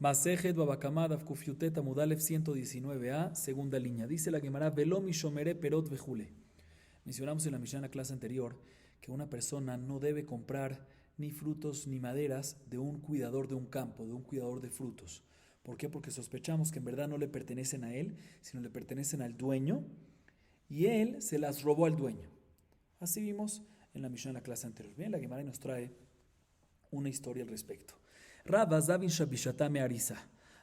Masejet Babakamad Afkufiutet Amudalef 119a, segunda línea. Dice la Gemara, Velomi Shomere Perot Vejule. Mencionamos en la Mishnah en la clase anterior que una persona no debe comprar ni frutos ni maderas de un cuidador de un campo, de un cuidador de frutos. ¿Por qué? Porque sospechamos que en verdad no le pertenecen a él, sino le pertenecen al dueño, y él se las robó al dueño. Así vimos en la Mishnah en la clase anterior. Bien, la Gemara nos trae una historia al respecto. Rabba Zavin Shabishatame Arisa.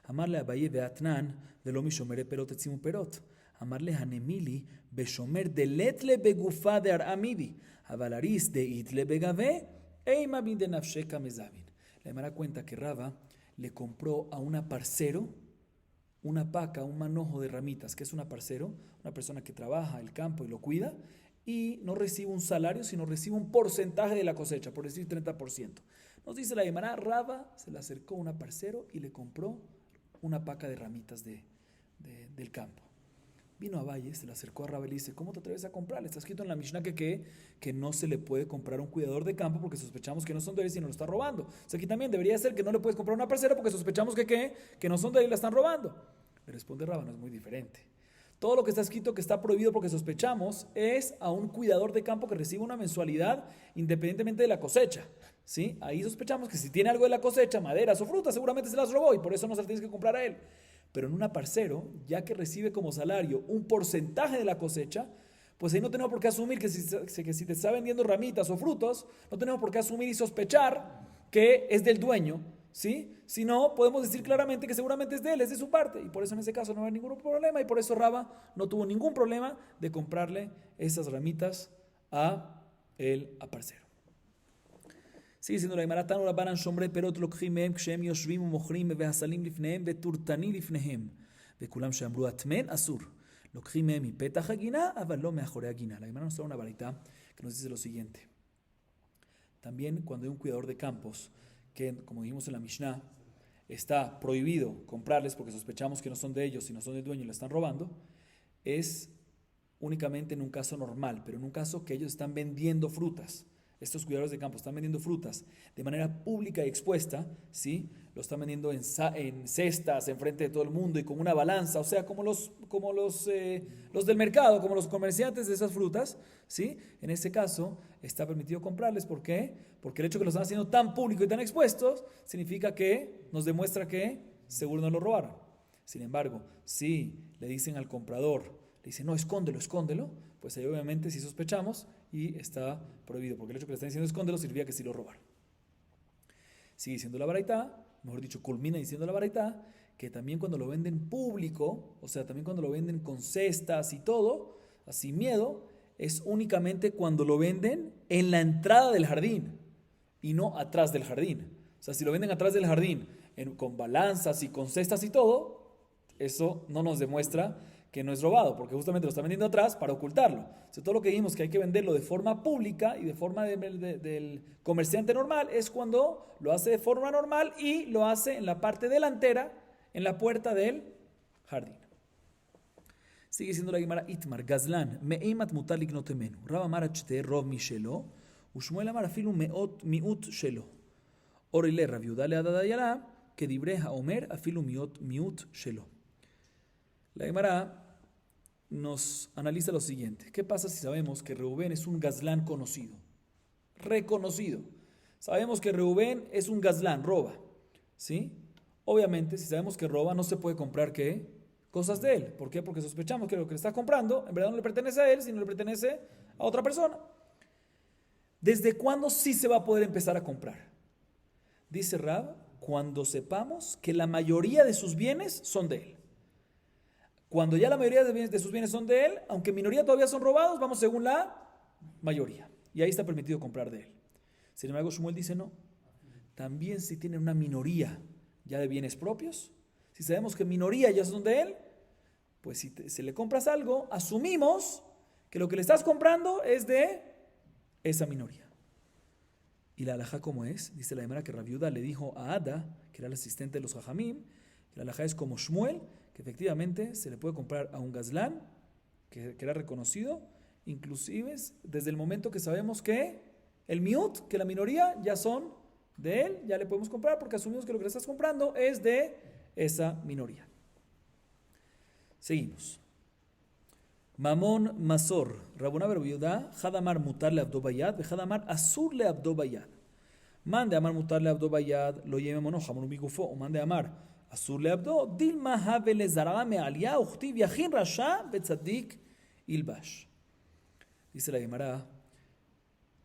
Amarle Abaye Beatnan, Velomi Shomere Perot Etzimu Perot. Amarle Hanemili, Beshomer de Letle Begufa de Aramidi. Avalaris de Itle Begave, Eima bin de Nafsheka Mezavin. La Gemara cuenta que Rabba le compró a una parcero una paca, un manojo de ramitas. ¿Qué es una parcero? Una persona que trabaja el campo y lo cuida y no recibe un salario, sino recibe un porcentaje de la cosecha, por decir 30%. Nos dice la Gemara, Rabba se le acercó a una parcero y le compró una paca de ramitas del campo. Vino a Valle, se le acercó a Rabba y le dice, ¿cómo te atreves a comprarle? Está escrito en la Mishnah que no se le puede comprar a un cuidador de campo porque sospechamos que no son de él y no lo está robando. O sea, aquí también debería ser que no le puedes comprar a una parcera porque sospechamos que no son de él y la están robando. Le responde Rabba, no es muy diferente. Todo lo que está escrito que está prohibido porque sospechamos es a un cuidador de campo que recibe una mensualidad independientemente de la cosecha. ¿Sí? Ahí sospechamos que si tiene algo de la cosecha, maderas o frutas, seguramente se las robó y por eso no se las tienes que comprar a él. Pero en un parcero, ya que recibe como salario un porcentaje de la cosecha, pues ahí no tenemos por qué asumir que si te está vendiendo ramitas o frutos, no tenemos por qué asumir y sospechar que es del dueño, ¿sí? Si no, podemos decir claramente que seguramente es de él, es de su parte, y por eso en ese caso no hay ningún problema, y por eso Rabba no tuvo ningún problema de comprarle esas ramitas a el parcero. Sigue siendo la Gemara, Tanu Rabbanan Shomre Perot Lokchim Mehem Kshem Yoshvim Umochrim Vehasalim Lifnehem Veturtani Lifnehem Vekulam Sheamru Atmen Asur Lokchim Mehem Mipetach Hagina Aval Lo Meachorei Hagina. La Gemara nos trae una varita que nos dice lo siguiente. También cuando hay un cuidador de campos que, como dijimos en la Mishnah, está prohibido comprarles porque sospechamos que no son de ellos, si no son del dueño y le están robando, es únicamente en un caso normal, pero en un caso que ellos están vendiendo frutas. Estos cuidadores de campo están vendiendo frutas de manera pública y expuesta, ¿sí? Lo están vendiendo en cestas, enfrente de todo el mundo y con una balanza, o sea, como los del mercado, como los comerciantes de esas frutas, ¿sí? En este caso está permitido comprarles. ¿Por qué? Porque el hecho de que lo están haciendo tan público y tan expuestos significa que nos demuestra que seguro no lo robaron. Sin embargo, si le dicen al comprador, le dicen, no, escóndelo, pues ahí obviamente sí sospechamos y está prohibido, porque el hecho de que le están diciendo escóndelo significa que sí lo robaron. Sigue diciendo la baraita, mejor dicho, culmina diciendo la baraita, que también cuando lo venden público, o sea, también cuando lo venden con cestas y todo, así miedo, es únicamente cuando lo venden en la entrada del jardín y no atrás del jardín. O sea, si lo venden atrás del jardín con balanzas y con cestas y todo, eso no nos demuestra que no es robado, porque justamente lo está vendiendo atrás para ocultarlo. O sea, todo lo que dijimos que hay que venderlo de forma pública y de forma del comerciante normal es cuando lo hace de forma normal y lo hace en la parte delantera, en la puerta del jardín. Sigue siendo la Gemara Itmar, Gazlan, Me'imat mutar lignotemenu. Rab amar achte rov mishelo, Ushmuel amar afilu meot miut shelo. Orile Rav Yehuda le adadayala, que dibreja omer afilu miut shelo. La Gemara nos analiza lo siguiente. ¿Qué pasa si sabemos que Reubén es un gazlán conocido? Reconocido. Sabemos que Reubén es un gazlán, roba. ¿Sí? Obviamente, si sabemos que roba, no se puede comprar ¿qué? Cosas de él. ¿Por qué? Porque sospechamos que lo que le está comprando en verdad no le pertenece a él, sino le pertenece a otra persona. ¿Desde cuándo sí se va a poder empezar a comprar? Dice Rab, cuando sepamos que la mayoría de sus bienes son de él. Cuando ya la mayoría de sus bienes son de él, aunque minoría todavía son robados, vamos según la mayoría. Y ahí está permitido comprar de él. Sin embargo, Shmuel dice no. También si tiene una minoría ya de bienes propios, si sabemos que minoría ya son de él, pues si le compras algo, asumimos que lo que le estás comprando es de esa minoría. Y la halajá, ¿cómo es? Dice la Gemara que Rav Yehuda le dijo a Ada, que era el asistente de los Jajamim, que la halajá es como Shmuel, que efectivamente se le puede comprar a un gazlán, que era reconocido, inclusive desde el momento que sabemos que el miut, que la minoría ya son de él, ya le podemos comprar porque asumimos que lo que le estás comprando es de esa minoría. Seguimos. Mamón Masor, Rabuna Berbiudá, Hadamar mutar le abdo bayad, Hadamar asur le abdo bayad. Mande amar mutar le abdo bayad, lo lleve monoja, monubigufo, o mande amar asur le abdo, dilma have le zarame alia, uchtiv yachin rasha, betzadik ilbash. Dice la Gemara,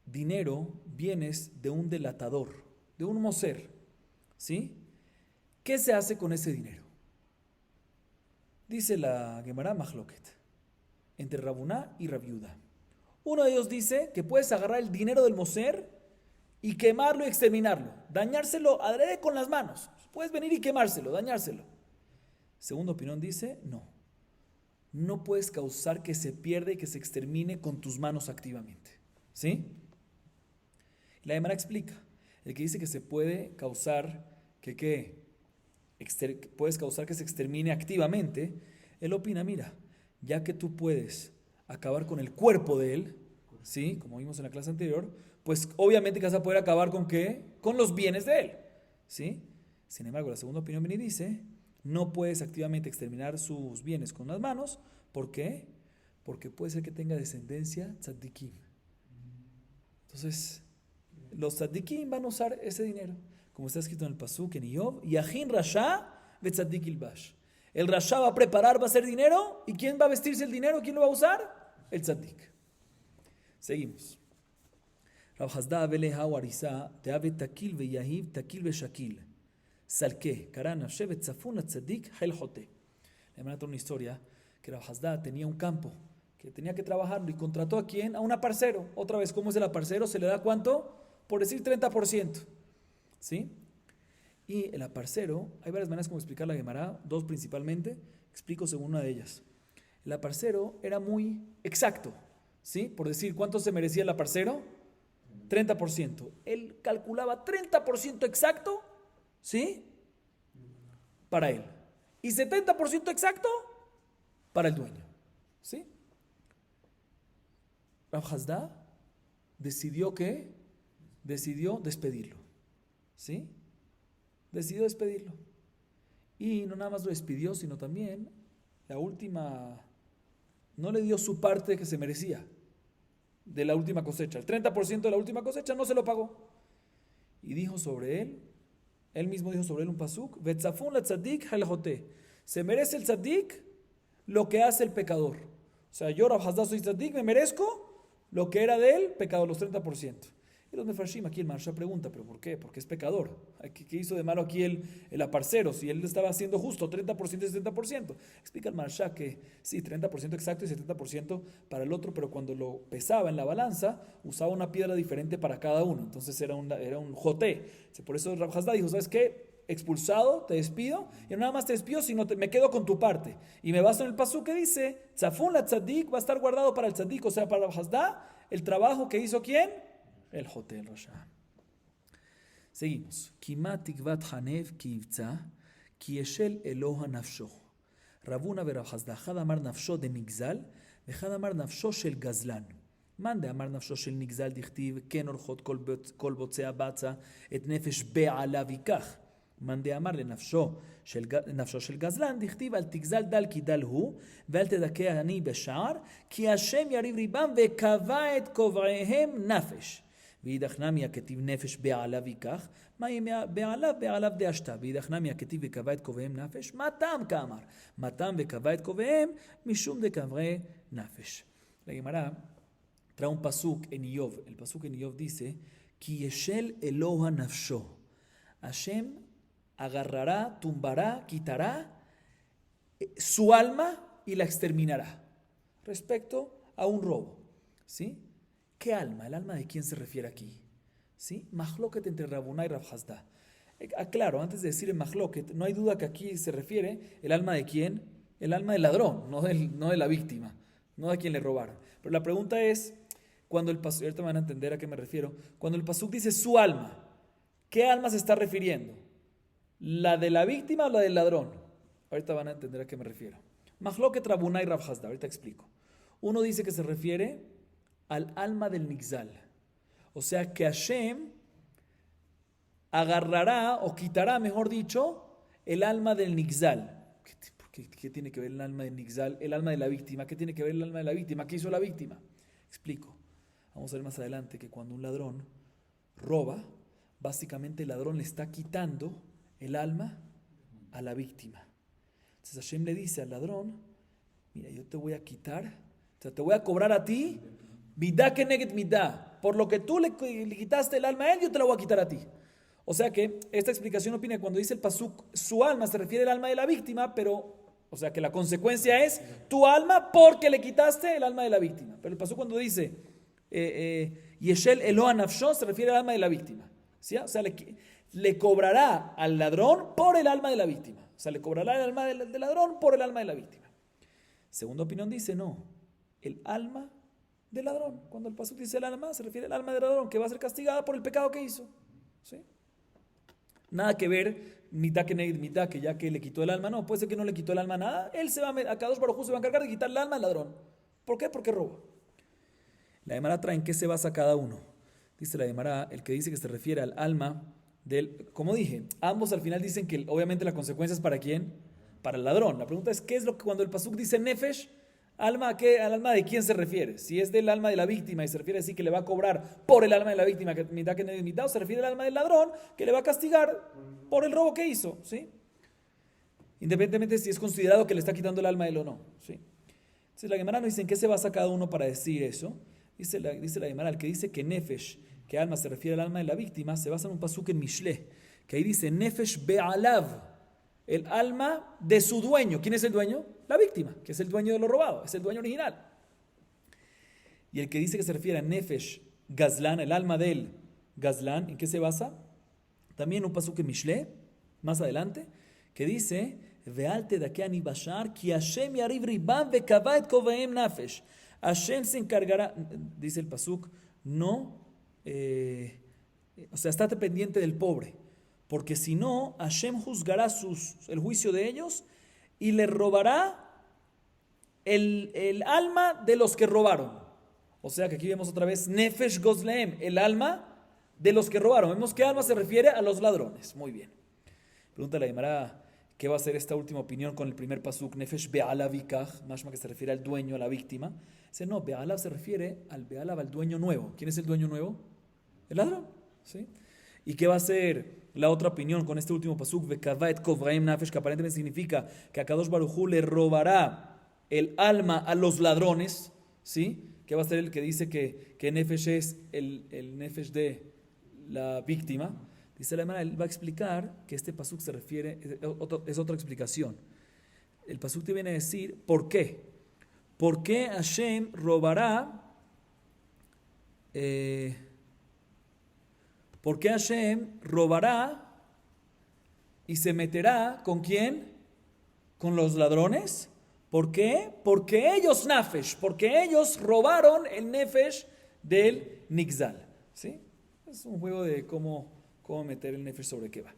dinero, bienes de un delatador, de un moser, ¿sí? ¿Qué se hace con ese dinero? Dice la Gemara Mahloket, entre Rabuná y Rabiuda. Uno de ellos dice que puedes agarrar el dinero del moser y quemarlo y exterminarlo, dañárselo adrede con las manos. Puedes venir y quemárselo, dañárselo. Segunda opinión dice, no puedes causar que se pierda y que se extermine con tus manos activamente. ¿Sí? La Gemara explica, el que dice que se puede causar puedes causar que se extermine activamente, él opina, mira, ya que tú puedes acabar con el cuerpo de él, ¿sí? Como vimos en la clase anterior, pues obviamente que vas a poder acabar ¿con qué? Con los bienes de él, ¿sí? Sin embargo, la segunda opinión viene y dice, no puedes activamente exterminar sus bienes con las manos. ¿Por qué? Porque puede ser que tenga descendencia tzaddikim. Entonces, los tzaddikim van a usar ese dinero, como está escrito en el pasuk en Iyov, Yachin Rasha vetzaddik ilbash. El Rasha va a preparar, va a hacer dinero, ¿y quién va a vestirse el dinero? ¿Quién lo va a usar? El tzaddik. Seguimos. Rav Hasda Abeleha Warisa Teave Takil ve Yahiv Takil ve Shakil Salke Karana Shevet Zafun Tzaddik Hel Jote. Le mandó una historia que Rav Hasda tenía un campo que tenía que trabajarlo y contrató ¿a quién? A un aparcero. Otra vez, ¿cómo es el aparcero? Se le da ¿cuánto? Por decir 30%. ¿Sí? Y el aparcero, hay varias maneras como explicar la Gemara, dos principalmente, explico según una de ellas. El aparcero era muy exacto, ¿sí? Por decir, ¿cuánto se merecía el aparcero? 30%. Él calculaba 30% exacto, ¿sí? Para él. Y 70% exacto para el dueño, ¿sí? Rav Hasda decidió despedirlo, ¿sí? Decidió despedirlo. Y no nada más lo despidió, sino también no le dio su parte que se merecía de la última cosecha. El 30% de la última cosecha no se lo pagó. Y dijo sobre él mismo dijo sobre él un pasuk, Vetzafun la tzaddik haljote. Se merece el tzaddik lo que hace el pecador. O sea, yo, Rav Hasda, soy tzaddik, me merezco lo que era de él, pecado, los 30%. Y los mefarshim, aquí el Marsha pregunta, ¿pero por qué? Porque es pecador. ¿Qué hizo de malo aquí el aparcero? Si él estaba haciendo justo 30% y 70%. Explica el Marsha que sí, 30% exacto y 70% para el otro, pero cuando lo pesaba en la balanza, usaba una piedra diferente para cada uno. Entonces era un joté. Por eso Rav Hasda dijo, ¿sabes qué? Expulsado, te despido, y no nada más te despido, sino me quedo con tu parte. Y me baso en el pasú que dice, Tzafun la tzaddik va a estar guardado para el tzaddik, o sea, para Rav Hasda, el trabajo que hizo ¿quién? El Joté, el Rasha. Seguimos. Kima tikvat hanev ki ivtza, ki eshel Eloha nafsho. Rabuna verav Hasda, had amar nafsho de nigzal, vechad amar nafsho shel gazlan. Mande amar nafsho shel nigzal dichtiv, ken orchot kol botzea batza, et nefesh be'ala vikach. Mande amar le nafsho shel gazlan dichtiv, al tigzal dal ki dal hu, ve'al tedakeh ani beshar, ki Hashem yariv ribam ve'kava et kovrehem nafesh. ואידך נמי הכתיב נפש בעליו ייקח, מה יהיה בעליו דאשתה, ואידך נמי הכתיב וקבע את קובעיהם נפש, מה טעם כאמר? מה טעם וקבע את קובעיהם? משום דקברי נפש. La Gemara trae un pasuk en Iyov. El pasuk en Iyov dice, כי ישל אלוה נפשו. Hashem agarrará, tumbará, quitará su alma y la exterminará. Respecto a un robo. ¿Sí? ¿Qué alma? ¿El alma de quién se refiere aquí? ¿Sí? Mahloket entre Rabuná y Rav Hasda. Claro, antes de decir el Mahloket, no hay duda que aquí se refiere el alma de quién? El alma del ladrón, no de la víctima, no de quien le robaron. Pero la pregunta es, cuando el pasuk, ahorita van a entender a qué me refiero, cuando el pasuk dice su alma, ¿qué alma se está refiriendo? ¿La de la víctima o la del ladrón? Ahorita van a entender a qué me refiero. Mahloket Rabuná y Rav Hasda, ahorita explico. Uno dice que se refiere al alma del Nigzal. O sea que Hashem agarrará o quitará, mejor dicho, el alma del Nixal. ¿Qué tiene que ver el alma del Nixal? El alma de la víctima. ¿Qué tiene que ver el alma de la víctima? ¿Qué hizo la víctima? Explico. Vamos a ver más adelante que cuando un ladrón roba, básicamente el ladrón le está quitando el alma a la víctima. Entonces Hashem le dice al ladrón, mira, yo te voy a quitar, o sea, te voy a cobrar a ti, midá keneget midá, por lo que tú le quitaste el alma a él, yo te la voy a quitar a ti. O sea que esta explicación opina que cuando dice el pasuk, su alma se refiere al alma de la víctima, pero, o sea que la consecuencia es tu alma porque le quitaste el alma de la víctima. Pero el pasuk cuando dice, Yeshel Eloa Nafsho, se refiere al alma de la víctima. ¿Sí? O sea, le cobrará al ladrón por el alma de la víctima. O sea, le cobrará el alma del ladrón por el alma de la víctima. Segunda opinión dice, no, el alma del ladrón. Cuando el pasuk dice el alma, se refiere al alma del ladrón, que va a ser castigada por el pecado que hizo. ¿Sí? Nada que ver, mitad que ya que le quitó el alma, no, puede ser que no le quitó el alma nada, él se va a Kadosh Baruj Hu se va a encargar de quitar el alma al ladrón. ¿Por qué? Porque roba. La Gemara trae en qué se basa cada uno. Dice la Gemara, el que dice que se refiere al alma del, como dije, ambos al final dicen que obviamente la consecuencia es para quién, para el ladrón. La pregunta es, ¿qué es lo que cuando el pasuk dice nefesh, alma, al alma de quién se refiere? Si es del alma de la víctima y se refiere así que le va a cobrar por el alma de la víctima, que mitad que mitad, o se refiere al alma del ladrón que le va a castigar por el robo que hizo, ¿sí? Independientemente si es considerado que le está quitando el alma a él o no, ¿sí? Entonces la Gemara nos dice en qué se basa cada uno para decir eso. Dice la Gemara, el que dice que nefesh, que alma se refiere al alma de la víctima, se basa en un pasuk en Mishle, que ahí dice nefesh be'alav, el alma de su dueño. ¿Quién es el dueño? La víctima, que es el dueño de lo robado, es el dueño original. Y el que dice que se refiere a nefesh gazlan, el alma del gazlan, ¿en qué se basa? También un pasuk en Mishle, más adelante, que dice ve'alte dakeani bashar ki Hashem yariv ribam ve'kava et kovaem nafesh. Hashem se encargará, dice el pasuk, no, o sea, estate pendiente del pobre, porque si no, Hashem juzgará el juicio de ellos y le robará el alma de los que robaron. O sea que aquí vemos otra vez, Nefesh Gozleem, el alma de los que robaron. Vemos que alma se refiere a los ladrones. Muy bien. Pregunta la Gemara, ¿qué va a hacer esta última opinión con el primer pasuk? Nefesh Be'alav Ikach, mashma que se refiere al dueño, a la víctima. Dice, no, Be'alav se refiere al Be'alav, al dueño nuevo. ¿Quién es el dueño nuevo? El ladrón. ¿Sí? ¿Y qué va a hacer la otra opinión con este último pasuk? Ve'kava et kovraim nafesh, que aparentemente significa que a Kadosh Baruj Hu le robará el alma a los ladrones. ¿Sí? ¿Qué va a ser el que dice que nefesh es el nefesh de la víctima? Dice la Gemara, él va a explicar que este pasuk se refiere, es otra explicación. El pasuk te viene a decir, ¿por qué? ¿Por qué Hashem robará? ¿Por qué Hashem robará y se meterá con quién? ¿Con los ladrones? ¿Por qué? Porque ellos nafesh, porque ellos robaron el nefesh del nixal. ¿Sí? Es un juego de cómo meter el nefesh sobre qué va.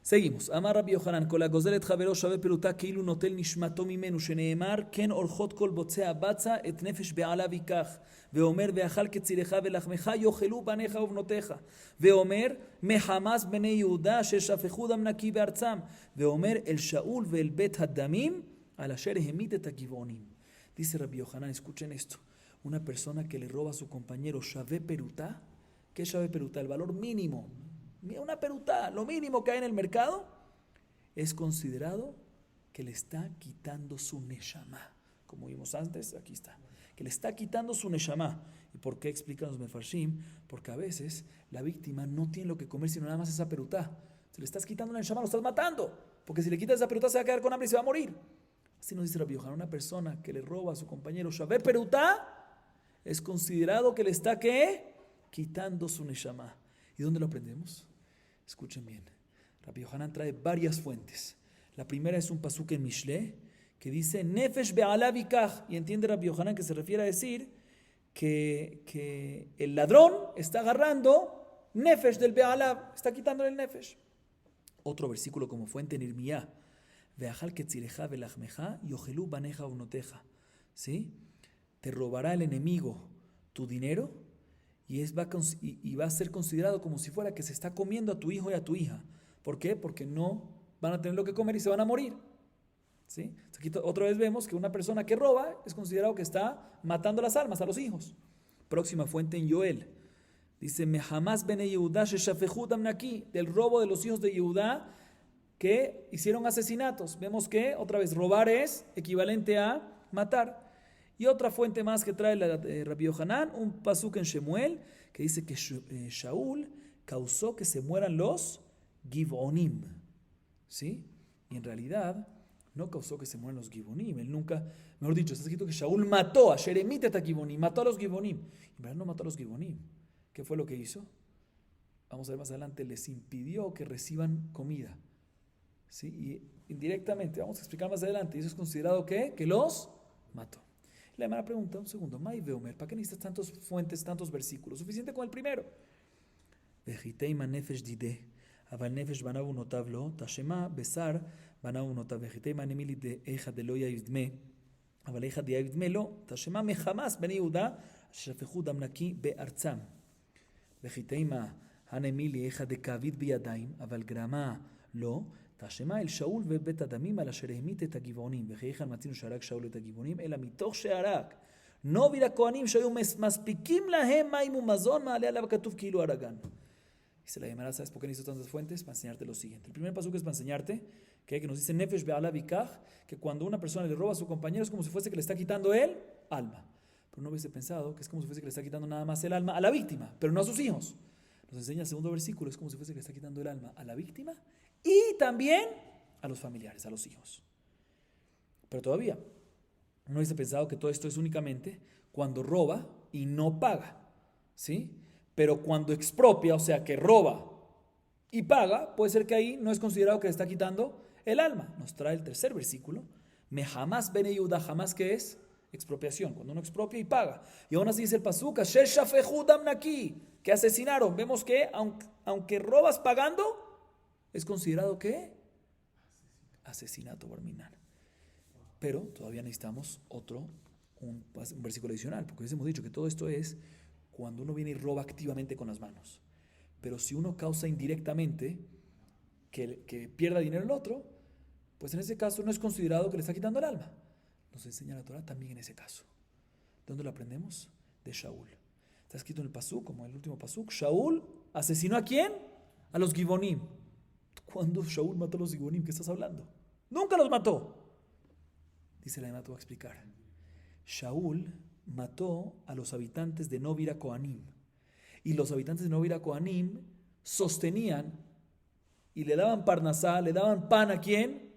Seguimos. Amar Rabbi Yochanan, כל הגוזל את חברו שווה פירוטה כאילו נוטל נשמתו ממנו, שנאמר כן אורחות כל בוצע בצע את נפש בעליו ייקח, ואומר ואכל כצירך ולחמך יאכלו בניך ובנותיך, ואומר מחמס בני יהודה ששפכו דם נקי בארצם, ואומר אל שאול ואל בית הדמים al אשר המית את הגבעונים. Dice Rabbi Yochanan, escuchen esto, una persona que le roba a su compañero shave perutá. ¿Qué es shave perutá? El valor mínimo. Una perutá, lo mínimo que hay en el mercado, es considerado que le está quitando su neshama. Como vimos antes, aquí está. Que le está quitando su neshama. ¿Y por qué explican los mefarshim? Porque a veces la víctima no tiene lo que comer sino nada más esa perutá. Si le estás quitando la neshama, lo estás matando. Porque si le quitas esa perutá se va a quedar con hambre y se va a morir. Así nos dice Rabbi Yochanan, una persona que le roba a su compañero shave perutá, es considerado que le está ¿qué? Quitando su neshama. ¿Y dónde lo aprendemos? Escuchen bien. Rabbi Yochanan trae varias fuentes. La primera es un pasuk en Mishle que dice Nefesh be'alav yikach, y entiende Rabbi Yochanan que se refiere a decir que el ladrón está agarrando Nefesh del be'alav, está quitándole el Nefesh. Otro versículo como fuente en Irmiyá, ve'achal ketzireja velachmeja yochelu baneja unoteja. ¿Sí? Te robará el enemigo tu dinero y va a ser considerado como si fuera que se está comiendo a tu hijo y a tu hija. ¿Por qué? Porque no van a tener lo que comer y se van a morir. ¿Sí? Aquí otra vez vemos que una persona que roba es considerado que está matando las almas, a los hijos. Próxima fuente en Joel. Dice, Mehamás bene Yehudá sheshafejú dam naki, del robo de los hijos de Yehudá que hicieron asesinatos. Vemos que, otra vez, robar es equivalente a matar. Y otra fuente más que trae Rabbi Yohanan, un pasuk en Shemuel, que dice que Shaul causó que se mueran los Givonim. ¿Sí? Y en realidad no causó que se mueran los Givonim. Él nunca, mejor dicho, está escrito que Shaul mató a Sheremit et Givonim, mató a los Givonim. En verdad no mató a los Givonim. ¿Qué fue lo que hizo? Vamos a ver más adelante, les impidió que reciban comida. ¿Sí? Y indirectamente, vamos a explicar más adelante, y eso es considerado ¿qué? Que los mató. La hermana pregunta, un segundo, Mai Veomer, ¿para qué necesitas tantas fuentes, tantos versículos? Suficiente con el primero. Vejiteima nefesh dide, aval nefesh banav unotav lo, tashema besar banav unotav, vejiteima nemili de eja de lo yavidme, aval eja de yavidme lo, tashema mejamas ben Yehuda, shafechu dam naki be'artzam. Vejiteima hanemili eja de kavid biyadaim, aval grama lo, תשמע אל שאול ובית הדמים על אשר המית את הגבעונים וכי היכן מצינו שהרג שאול את הגבעונים אלא מתוך שהרג נובי לכהנים שהיו מספיקים להם מים ומזון מעלה עליו כתוב כאילו הרגן. Dice la Gemara, ¿sabes por qué necesito tantas fuentes? Para enseñarte lo siguiente. El primer paso que es para enseñarte que nos dice Nefesh be'alav ikach, que cuando una persona le roba a su compañero es como si fuese que le está quitando el alma. Pero no hubiese pensado que es como si fuese que le está quitando nada más el alma a la víctima, pero no a sus hijos. Nos enseña el segundo versículo, es como si fuese que le está quitando el alma a la víctima y también a los familiares, a los hijos. Pero todavía no hubiese pensado que todo esto es únicamente cuando roba y no paga, ¿sí? Pero cuando expropia, o sea que roba y paga, puede ser que ahí no es considerado que le está quitando el alma. Nos trae el tercer versículo, Mehamás bene Yehuda, jamás que es expropiación, cuando uno expropia y paga. Y aún así dice el pasuk, Asher shafechu dam naki, que asesinaron. Vemos que aunque robas pagando, es considerado que asesinato barminan. Pero todavía necesitamos un versículo adicional, porque les hemos dicho que todo esto es cuando uno viene y roba activamente con las manos. Pero si uno causa indirectamente que pierda dinero el otro, pues en ese caso no es considerado que le está quitando el alma. Nos enseña la Torah también en ese caso. ¿De dónde lo aprendemos? De Shaul. Está escrito en el pasuk, como el último pasuk, Shaul asesinó ¿a quién? A los Givonim. ¿Cuándo Shaul mató a los Givonim? ¿Qué estás hablando? Nunca los mató. Dice la Gemara, te voy a explicar. Shaul mató a los habitantes de Novira Kohanim. Y los habitantes de Novira Kohanim sostenían y le daban parnasá, le daban pan ¿a quién?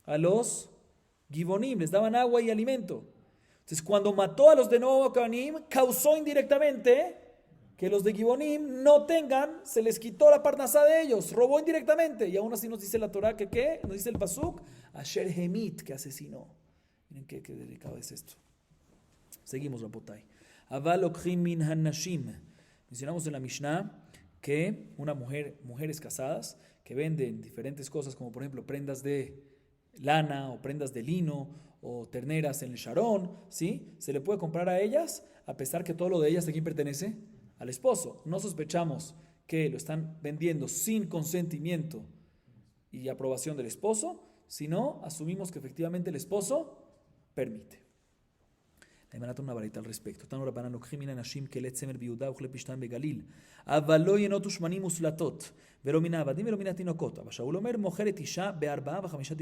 A los Givonim, les daban agua y alimento. Entonces cuando mató a los de Novira Kohanim, causó indirectamente que los de Givonim no tengan, se les quitó la parnasá de ellos, robó indirectamente. Y aún así nos dice la Torah que ¿qué? Nos dice el pasuk, Asher Hemit, que asesinó. Miren qué delicado es esto. Seguimos, Rabotai. Aval okrim min hanashim. Mencionamos en la Mishnah que mujeres casadas que venden diferentes cosas, como por ejemplo prendas de lana o prendas de lino o terneras en el Sharon, ¿sí? Se le puede comprar a ellas, a pesar que todo lo de ellas ¿a quién pertenece? Al esposo. No sospechamos que lo están vendiendo sin consentimiento y aprobación del esposo, sino asumimos que efectivamente el esposo permite. La Gemara tiene una varita al respecto. Tanu Rabbanan lוקחים מן הנשים כלי צמר ביהודה וכלי פשתן בגליל, אבל לא ינות ושמנים וסלטות, ולא מן העבדים ולא מן התינוקות. אבל שאול אומר, מוכרת אישה ב4 ו5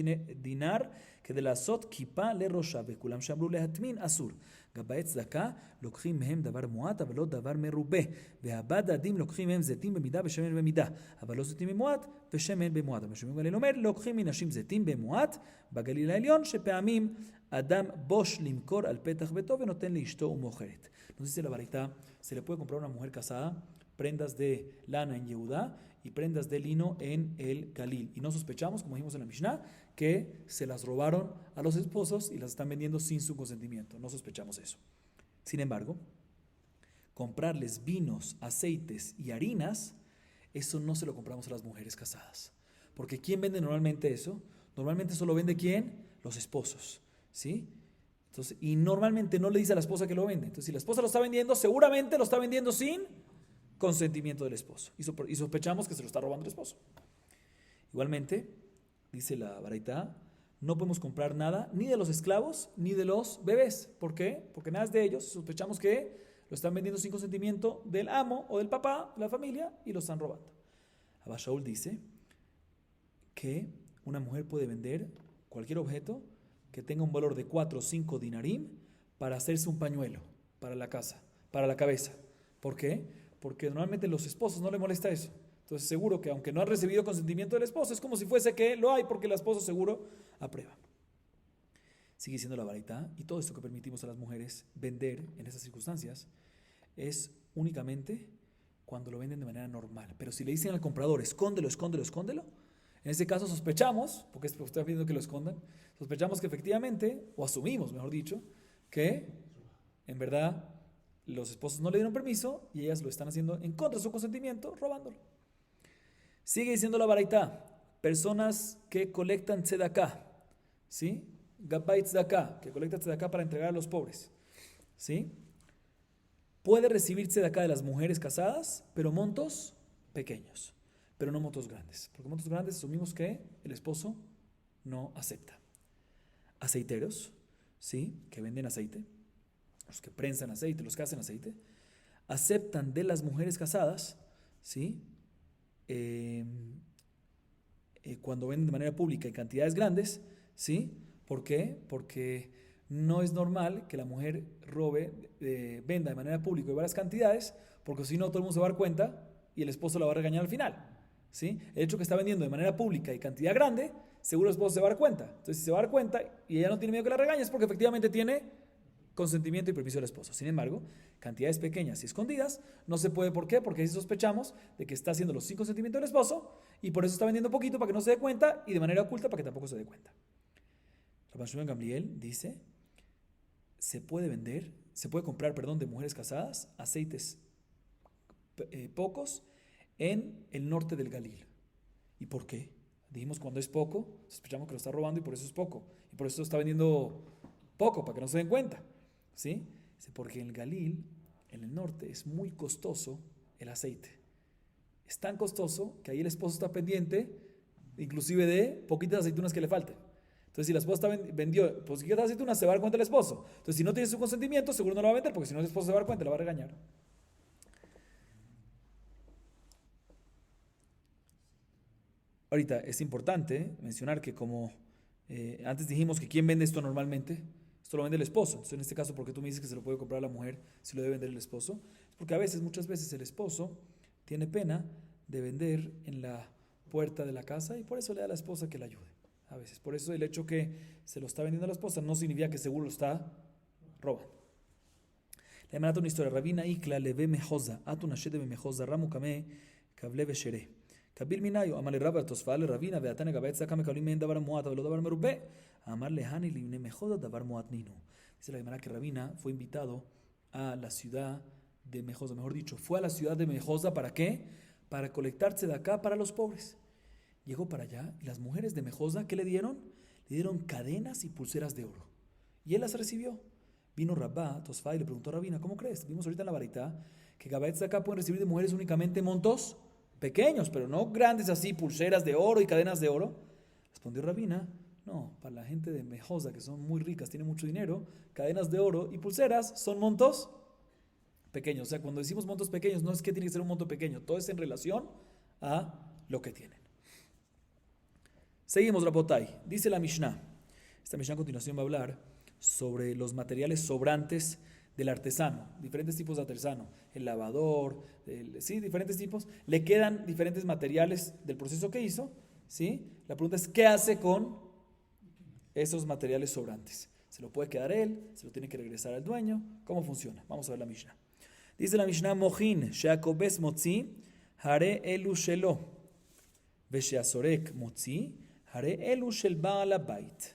דינר כדי לעשות כיפה לראשה, וכולם שאמרו להטמין אסור. גבאי צדקה לוקחים מהם דבר מועט, אבל לא דבר מרובה. והבד הדין לוקחים מהם זיתים במידה ושמן במידה, אבל לא זיתים במועט ושמן במועט. אבל שמן גליל אומר, לוקחים מנשים זיתים במועט בגליל העליון, שפעמים Adam bosh limkor al petach beto venoten liishto umocheret. Nos dice la varita, se le puede comprar a una mujer casada prendas de lana en Yehudá y prendas de lino en el Galil. Y no sospechamos, como dijimos en la Mishnah, que se las robaron a los esposos y las están vendiendo sin su consentimiento. No sospechamos eso. Sin embargo, comprarles vinos, aceites y harinas, eso no se lo compramos a las mujeres casadas. Porque ¿quién vende normalmente eso? Normalmente solo vende ¿quién? Los esposos. ¿Sí? Entonces, y normalmente no le dice a la esposa que lo vende. Entonces, si la esposa lo está vendiendo, seguramente lo está vendiendo sin consentimiento del esposo. Y sospechamos que se lo está robando el esposo. Igualmente, dice la Baraita, no podemos comprar nada, ni de los esclavos, ni de los bebés. ¿Por qué? Porque nada de ellos sospechamos que lo están vendiendo sin consentimiento del amo o del papá de la familia y lo están robando. Abba Shaul dice que una mujer puede vender cualquier objeto que tenga un valor de 4 o 5 dinarim para hacerse un pañuelo para la casa, para la cabeza. ¿Por qué? Porque normalmente a los esposos no les molesta eso. Entonces seguro que aunque no han recibido consentimiento del esposo, es como si fuese que lo hay porque el esposo seguro aprueba. Sigue diciendo la Baraita, y todo esto que permitimos a las mujeres vender en esas circunstancias es únicamente cuando lo venden de manera normal. Pero si le dicen al comprador, escóndelo, escóndelo, escóndelo, en ese caso sospechamos, porque está pidiendo que lo escondan, sospechamos que efectivamente, o asumimos, mejor dicho, que en verdad los esposos no le dieron permiso y ellas lo están haciendo en contra de su consentimiento, robándolo. Sigue diciendo la Baraita, personas que colectan tzedaká, ¿sí? Gabay tzedaká, que colectan tzedaká para entregar a los pobres, ¿sí? Puede recibir tzedaká de las mujeres casadas, pero montos pequeños, pero no montos grandes, porque montos grandes asumimos que el esposo no acepta. Aceiteros, ¿sí? Que venden aceite, los que prensan aceite, los que hacen aceite, aceptan de las mujeres casadas, ¿sí? Cuando venden de manera pública en cantidades grandes, ¿sí? ¿Por qué? Porque no es normal que la mujer venda de manera pública en varias cantidades, porque si no todo el mundo se va a dar cuenta y el esposo la va a regañar al final, ¿sí? El hecho que está vendiendo de manera pública y cantidad grande, seguro el esposo se va a dar cuenta. Entonces si se va a dar cuenta y ella no tiene miedo que la regañe, es porque efectivamente tiene consentimiento y permiso del esposo. Sin embargo, cantidades pequeñas y escondidas no se puede. ¿Por qué? Porque si sospechamos de que está haciéndolo sin consentimiento del esposo y por eso está vendiendo poquito para que no se dé cuenta y de manera oculta para que tampoco se dé cuenta. Rabban Shimon Gamliel dice, se puede comprar, de mujeres casadas aceites pocos en el norte del Galil. ¿Y por qué? Dijimos cuando es poco, sospechamos que lo está robando y por eso es poco. Y por eso está vendiendo poco, para que no se den cuenta. ¿Sí? Porque en el Galil, en el norte, es muy costoso el aceite. Es tan costoso que ahí el esposo está pendiente, inclusive de poquitas aceitunas que le falten. Entonces, si la esposa vendió poquitas aceitunas, se va a dar cuenta el esposo. Entonces, si no tiene su consentimiento, seguro no la va a vender, porque si no el esposo se va a dar cuenta, la va a regañar. Ahorita, es importante mencionar que como antes dijimos que ¿quién vende esto normalmente? Esto lo vende el esposo. Entonces, en este caso, ¿por qué tú me dices que se lo puede comprar la mujer si lo debe vender el esposo? Es porque muchas veces el esposo tiene pena de vender en la puerta de la casa y por eso le da a la esposa que le ayude. A veces, por eso el hecho que se lo está vendiendo a la esposa no significa que seguro lo está robando. Le mandato una historia. Rabina Ikla leve mejosa, atuna shede mejosa, ramu kame, kable beshere. Kabil minayo, amale rabba tosfale rabina, veatane gabet sakame kalim men davar muat, velo davar merube. Amar lehani limne mejoda davar muat ninu. Dice la Gemara que Rabina fue invitado a la ciudad de Mejosa, mejor dicho, fue a la ciudad de Mejosa, ¿para qué? Para colectarse de acá para los pobres. Llegó para allá y las mujeres de Mejosa, ¿qué le dieron? Le dieron cadenas y pulseras de oro. Y él las recibió. Vino Rabba, Tosfa, y le preguntó a Rabina, ¿cómo crees? Vimos ahorita en la varita que Gabet de acá pueden recibir de mujeres únicamente montos pequeños, pero no grandes así, pulseras de oro y cadenas de oro. Respondió Rabina, no, para la gente de Mejosa, que son muy ricas, tienen mucho dinero, cadenas de oro y pulseras son montos pequeños. O sea, cuando decimos montos pequeños, no es que tiene que ser un monto pequeño, todo es en relación a lo que tienen. Seguimos, Rabotai. Dice la Mishnah. Esta Mishnah a continuación va a hablar sobre los materiales sobrantes del artesano, diferentes tipos de artesano, el lavador, diferentes tipos. Le quedan diferentes materiales del proceso que hizo, ¿sí? La pregunta es, ¿qué hace con esos materiales sobrantes? ¿Se lo puede quedar él? ¿Se lo tiene que regresar al dueño? ¿Cómo funciona? Vamos a ver la Mishnah. Dice la Mishnah, Mochin, sheakobes motzi, hare elu shelo, vesheasorek motzi, hare elu shel baal habait.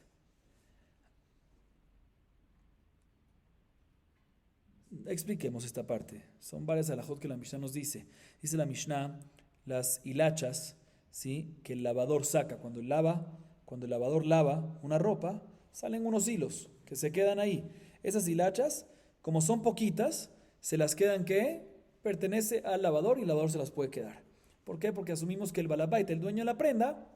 Expliquemos esta parte. Son varias alajot que la Mishnah nos dice. Dice la Mishnah, las hilachas, ¿sí?, que el lavador saca cuando el lavador lava una ropa, salen unos hilos que se quedan ahí. Esas hilachas, como son poquitas, se las quedan que pertenece al lavador y el lavador se las puede quedar. ¿Por qué? Porque asumimos que el balabait, el dueño de la prenda,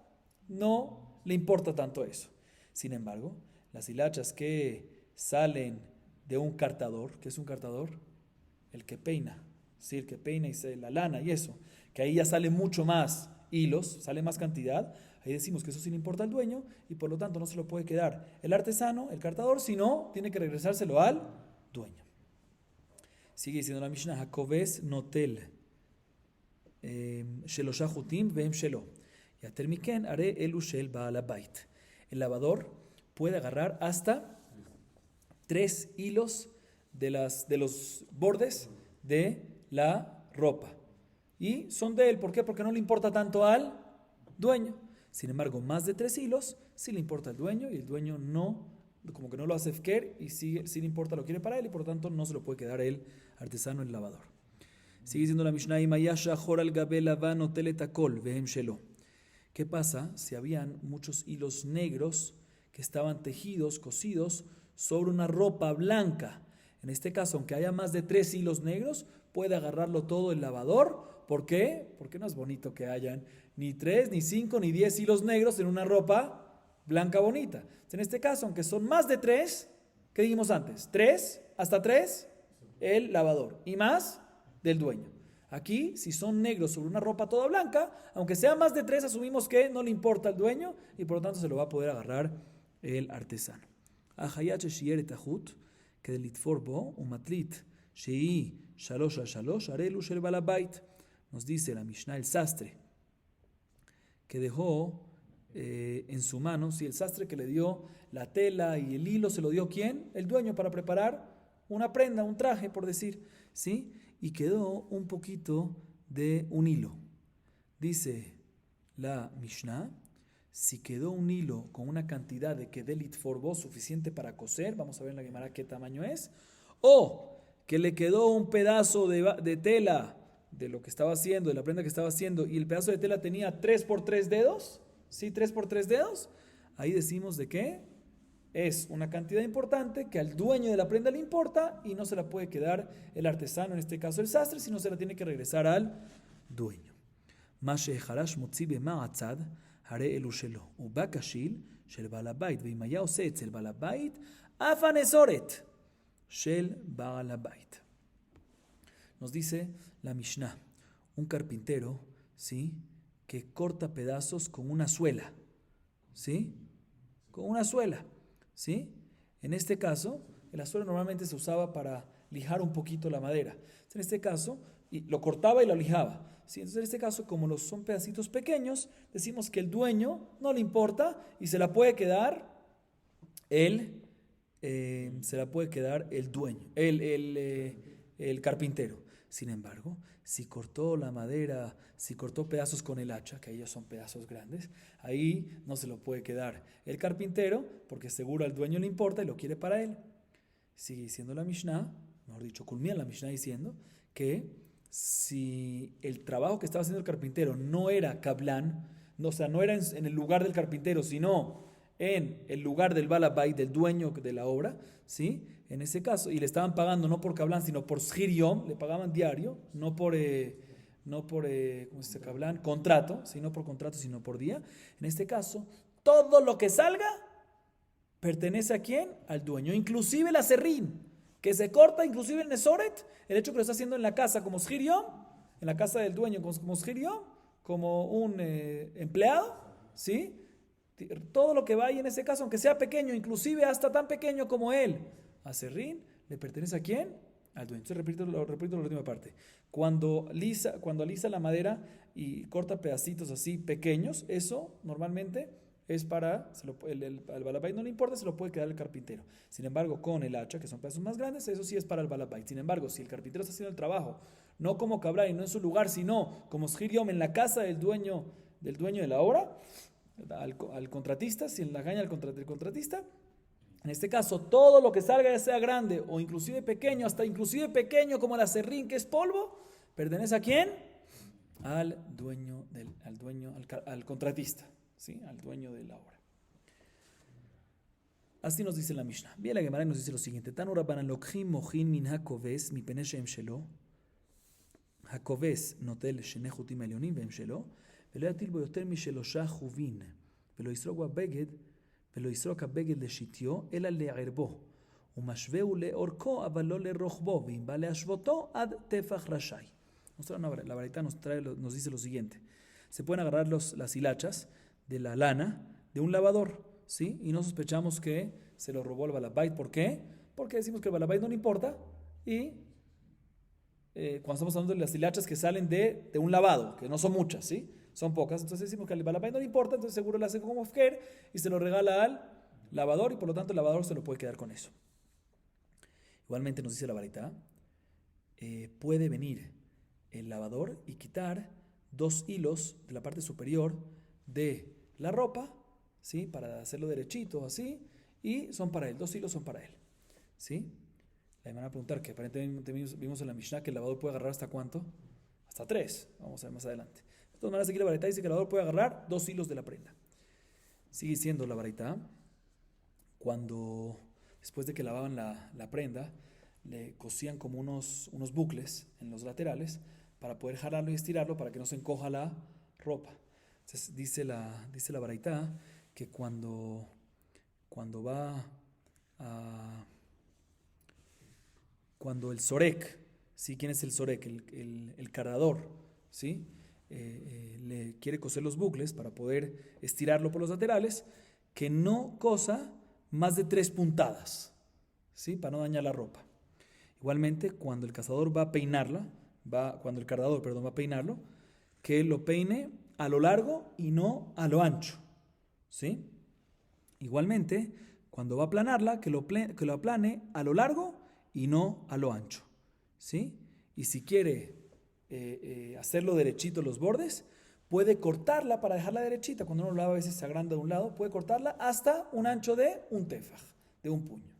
no le importa tanto eso. Sin embargo, las hilachas que salen de un cartador, ¿qué es un cartador? El que peina, ¿sí? El que peina y la lana y eso, que ahí ya sale mucho más hilos, sale más cantidad, ahí decimos que eso sí le importa al dueño y por lo tanto no se lo puede quedar el artesano, el cartador, sino tiene que regresárselo al dueño. Sigue diciendo la Mishnah, Hakoves notel Shelosha Jutim Vehem Shelo. Yater Miken Are Elu Shel Baal Habait. El lavador puede agarrar hasta 3 hilos de los bordes de la ropa. Y son de él. ¿Por qué? Porque no le importa tanto al dueño. Sin embargo, más de 3 hilos sí le importa al dueño y el dueño no, como que no lo hace fker y sí le importa, lo quiere para él y por lo tanto no se lo puede quedar el artesano, el lavador. Sigue diciendo la Mishnah, ¿qué pasa si habían muchos hilos negros que estaban tejidos, cosidos sobre una ropa blanca? En este caso, aunque haya más de 3 hilos negros, puede agarrarlo todo el lavador. ¿Por qué? Porque no es bonito que hayan ni 3, ni 5, ni 10 hilos negros en una ropa blanca bonita. En este caso, aunque son más de 3, ¿qué dijimos antes? 3, hasta 3, el lavador. Y más del dueño. Aquí, si son negros sobre una ropa toda blanca, aunque sea más de 3, asumimos que no le importa al dueño y por lo tanto se lo va a poder agarrar el artesano. Nos dice la Mishnah, el sastre que dejó en su mano, si el sastre que le dio la tela y el hilo, ¿se lo dio quién? El dueño, para preparar una prenda, un traje, por decir, ¿sí? Y quedó un poquito de un hilo. Dice la Mishnah, si quedó un hilo con una cantidad de kedelit forbo suficiente para coser, vamos a ver en la Gemara qué tamaño es, o que le quedó un pedazo de tela de lo que estaba haciendo, de la prenda que estaba haciendo, y el pedazo de tela tenía 3 por 3 dedos, ¿sí? 3 por 3 dedos, ahí decimos de qué es una cantidad importante que al dueño de la prenda le importa y no se la puede quedar el artesano, en este caso el sastre, sino se la tiene que regresar al dueño. Nos dice la Mishnah, un carpintero, ¿sí?, que corta pedazos con una suela, ¿sí? Con una suela, ¿sí? En este caso, la suela normalmente se usaba para lijar un poquito la madera. En este caso, lo cortaba y lo lijaba, ¿sí? Entonces, en este caso, como son pedacitos pequeños, decimos que el dueño no le importa y se la puede quedar el dueño, el carpintero. Sin embargo, si cortó la madera, si cortó pedazos con el hacha, que ellos son pedazos grandes, ahí no se lo puede quedar el carpintero, porque seguro al dueño le importa y lo quiere para él. Sigue diciendo la Mishnah, mejor dicho, culmina la Mishnah diciendo que si el trabajo que estaba haciendo el carpintero no era kablán, no, o sea, no era en el lugar del carpintero, sino en el lugar del Baal Habait, del dueño de la obra, ¿sí? En ese caso, y le estaban pagando no por kablán, sino por shir yom, le pagaban diario, no por ¿cómo se dice kablán? Contrato, ¿sí? No por contrato, sino por día. En este caso, todo lo que salga pertenece a quién? Al dueño, inclusive el aserrín, que se corta, inclusive el nesoret, el hecho que lo está haciendo en la casa como shir yom, en la casa del dueño como shir yom, como un empleado, ¿sí? Todo lo que va ahí en ese caso, aunque sea pequeño, inclusive hasta tan pequeño como él, aserrín, ¿le pertenece a quién? Al dueño. Entonces repito la última parte. Cuando alisa la madera y corta pedacitos así pequeños, eso normalmente es para, al Baal Habait no le importa, se lo puede quedar el carpintero. Sin embargo, con el hacha, que son pedazos más grandes, eso sí es para el Baal Habait. Sin embargo, si el carpintero está haciendo el trabajo, no como cabral y no en su lugar, sino como shir yom en la casa del dueño de la obra, al contratista, si en la gaña del contratista, en este caso, todo lo que salga, ya sea grande o inclusive pequeño, hasta inclusive pequeño como el aserrín, que es polvo, ¿pertenece a quién? Al contratista, ¿sí? Al dueño de la obra. Así nos dice la Mishnah. Bien, la Gemara nos dice lo siguiente: Tanu Rabbanan lokhin mochin min hakoves mi pene shehem shelo. Hakoves notel shene chutim elyonim vehem shelo. ולא יטיל בו יותר משלושה חובין ולא יסרוק הבגד לשיטיו, אלא לערבו. ומשווהו לאורכו, אבל לא לרוחבו, ואם בא להשוותו, עד טפח רשאי. La Baraita nos dice lo siguiente. Se pueden agarrar las hilachas de la lana de un lavador, ¿sí? Y no sospechamos que se lo robó el balabait. ¿Por qué? Porque decimos que el balabait no le importa y cuando estamos hablando de las hilachas que salen de un lavado, que no son muchas, ¿sí? Son pocas, entonces decimos que al balabait no le importa, entonces seguro le hace como ofker y se lo regala al lavador y por lo tanto el lavador se lo puede quedar con eso. Igualmente nos dice la Baraita, puede venir el lavador y quitar 2 hilos de la parte superior de la ropa, ¿sí? Para hacerlo derechito, así, y son para él, 2 hilos son para él, ¿sí? Le van a preguntar que aparentemente vimos en la Mishnah que el lavador puede agarrar ¿hasta cuánto? Hasta 3, vamos a ver más adelante. De todas maneras aquí la Baraita dice que el lavador puede agarrar 2 hilos de la prenda. Sigue siendo la Baraita, cuando después de que lavaban la prenda, le cosían como unos bucles en los laterales para poder jalarlo y estirarlo para que no se encoja la ropa. Entonces dice la Baraita que cuando el sorek, ¿sí? ¿Quién es el sorek? El cargador, ¿sí? Le quiere coser los bucles para poder estirarlo por los laterales, que no cosa más de 3 puntadas, ¿sí? Para no dañar la ropa. Igualmente, cuando el cazador va a peinarlo, que lo peine a lo largo y no a lo ancho, ¿sí? Igualmente, cuando va a aplanarla, que lo aplane a lo largo y no a lo ancho, ¿sí? Y si quiere hacerlo derechito los bordes, puede cortarla para dejarla derechita. Cuando uno lava a veces se agranda de un lado, puede cortarla hasta un ancho de un tefaj, de un puño.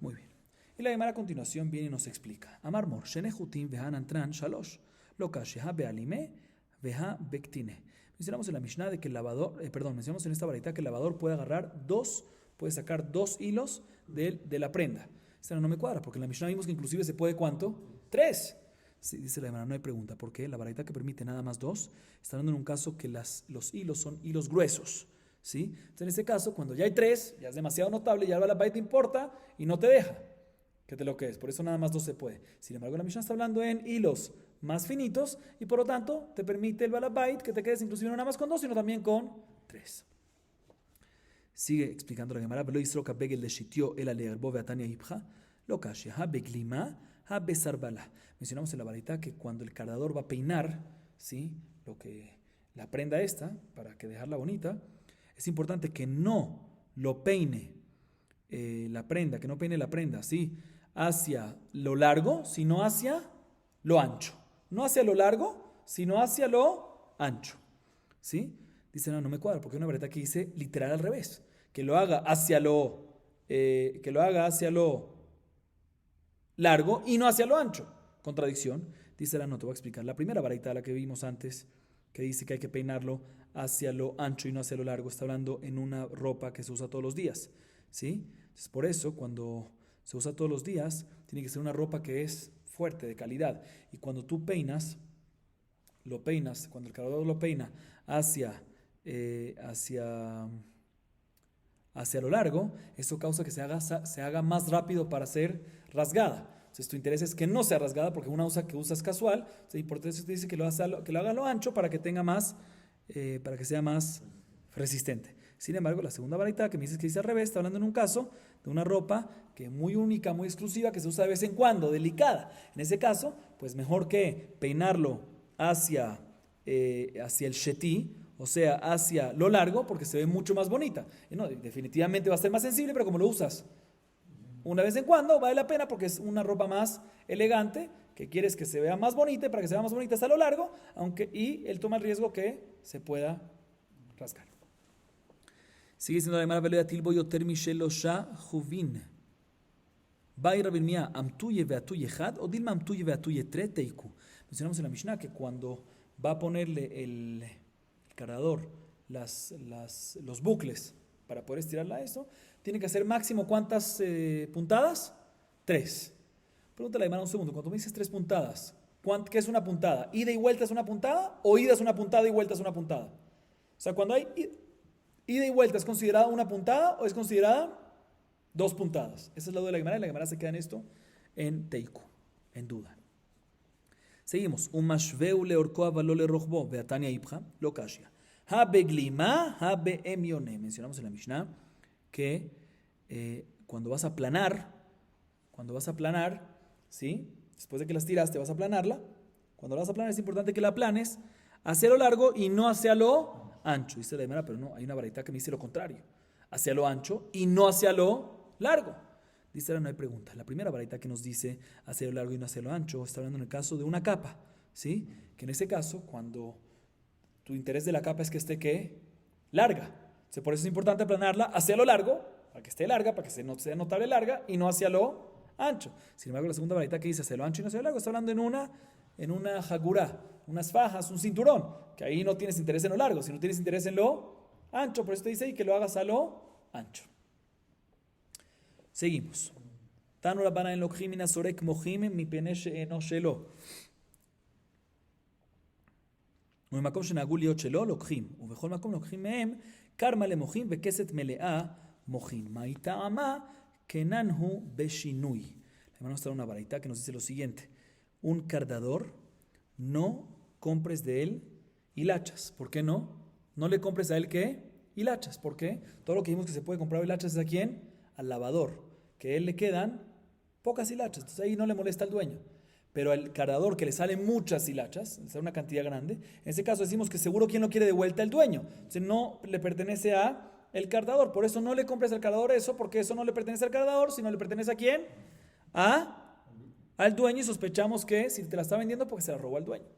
Muy bien. Y la Gemara a continuación viene y nos explica. Amar mor, shene jutim vehan antran shalosh, lo kasheha bealime veha bektine. Mencionamos en la Mishnah de que el lavador, mencionamos en esta Baraita que el lavador puede puede sacar 2 hilos de la prenda. Esta no me cuadra, porque en la Mishnah vimos que inclusive se puede ¿cuánto? 3. Sí, dice la Gemara, no hay pregunta. ¿Por qué? La Baraita que permite nada más 2, está hablando en un caso que los hilos son hilos gruesos, ¿sí? Entonces en este caso, cuando ya hay 3, ya es demasiado notable, ya la Baraita importa y no te deja que te lo quedes. Por eso nada más 2 se puede. Sin embargo, la Mishnah está hablando en hilos más finitos y por lo tanto te permite el balabait que te quedes inclusive no nada más con 2, sino también con 3. Sigue explicando la Gemara. Mencionamos en la Baraita que cuando el cargador va a peinar, ¿sí? La prenda esta, para que dejarla bonita, es importante que no lo peine la prenda, que no peine la prenda, ¿sí? Hacia lo largo, sino hacia lo ancho. No hacia lo largo, sino hacia lo ancho, ¿sí? Dice, no me cuadra, porque hay una Baraita que dice literal al revés, que lo haga hacia lo largo y no hacia lo ancho. Contradicción. Dice no te voy a explicar. La primera Baraita, la que vimos antes, que dice que hay que peinarlo hacia lo ancho y no hacia lo largo, está hablando en una ropa que se usa todos los días, ¿sí? Entonces, por eso, cuando se usa todos los días, tiene que ser una ropa que es fuerte, de calidad. Y cuando tú cuando el cargador lo peina hacia lo largo, eso causa que se haga más rápido para ser rasgada. Entonces tu interés es que no sea rasgada porque una que usas casual, ¿sí? Por eso te dice que lo haga a lo ancho para que tenga más, para que sea más resistente. Sin embargo, la segunda Baraita que me dices que dice al revés, está hablando en un caso de una ropa que es muy única, muy exclusiva, que se usa de vez en cuando, delicada. En ese caso, pues mejor que peinarlo hacia el shetí, o sea, hacia lo largo, porque se ve mucho más bonita. Y no, definitivamente va a ser más sensible, pero como lo usas una vez en cuando, vale la pena porque es una ropa más elegante, que quieres que se vea más bonita, y para que se vea más bonita hasta lo largo, y él toma el riesgo que se pueda rasgar. Sigue siendo la Gemara veleda tilbo yoter mishelosha juvin. Bai rabirmia amtuye veatuye had o dilma amtuye veatuye tre teiku. Mencionamos en la Mishnah que cuando va a ponerle el cargador los bucles para poder estirarla a eso, tiene que hacer máximo ¿cuántas puntadas? 3. Pregúntale a la Gemara un segundo. Cuando me dices 3 puntadas, ¿qué es una puntada? ¿Ida y vuelta es una puntada? ¿O ida es una puntada y vuelta es una puntada? sea, cuando hay ida y vuelta, ¿es considerada una puntada o es considerada dos puntadas? Esa es la duda de la Gemara, y la Gemara se queda en esto, en Teiku, en duda. Seguimos. Umashveu leorkoa valole rochbo, beatania ibja, lo kashia. Ha beglima, ha beemione. Mencionamos en la Mishnah que cuando vas a planar, ¿sí? Después de que las tiraste, vas a planarla. Cuando la vas a planar es importante que la planes hacia lo largo y no hacia lo ancho. Dice la Gemara, pero no, hay una baraita que me dice lo contrario. Hacia lo ancho y no hacia lo largo. Dice ahora no hay pregunta. La primera baraita que nos dice hacia lo largo y no hacia lo ancho está hablando en el caso de una capa, ¿sí? Que en ese caso, cuando tu interés de la capa es que esté, ¿qué? Larga. Entonces, por eso es importante aplanarla hacia lo largo, para que esté larga, para que sea notable larga y no hacia lo ancho. Sin embargo, la segunda baraita que dice hacia lo ancho y no hacia lo largo está hablando en una jagurá, unas fajas, un cinturón, que ahí no tienes interés en lo largo, sino tienes interés en lo ancho. Por eso te dice ahí que lo hagas a lo ancho. Seguimos. Tanu Rabbana en Lokjim min asorek mojim mi pene she'eno shelo. ובמקום שנהגו להיות שלו, לוקחים. ובכל מקום לוקחים מהם, קרמה למוחים וכסת מלאה מוחים. מה היא טעמה? כנן הוא בשינוי. Le vamos a dar una baraita que nos dice lo siguiente. Un cardador, no compres de él hilachas. ¿Por qué no? No le compres a él, ¿qué? Hilachas. ¿Por qué? Todo lo que vimos que se puede comprar hilachas es a quién? Al lavador. Que a él le quedan pocas hilachas. Entonces ahí no le molesta al dueño. Pero al cardador que le salen muchas hilachas, sale una cantidad grande, en ese caso decimos que seguro quien lo quiere de vuelta el dueño. Entonces no le pertenece a el cardador. Por eso no le compres al cardador eso, porque eso no le pertenece al cardador, sino le pertenece a quién? Al dueño, y sospechamos que si te la está vendiendo porque se la robó al dueño.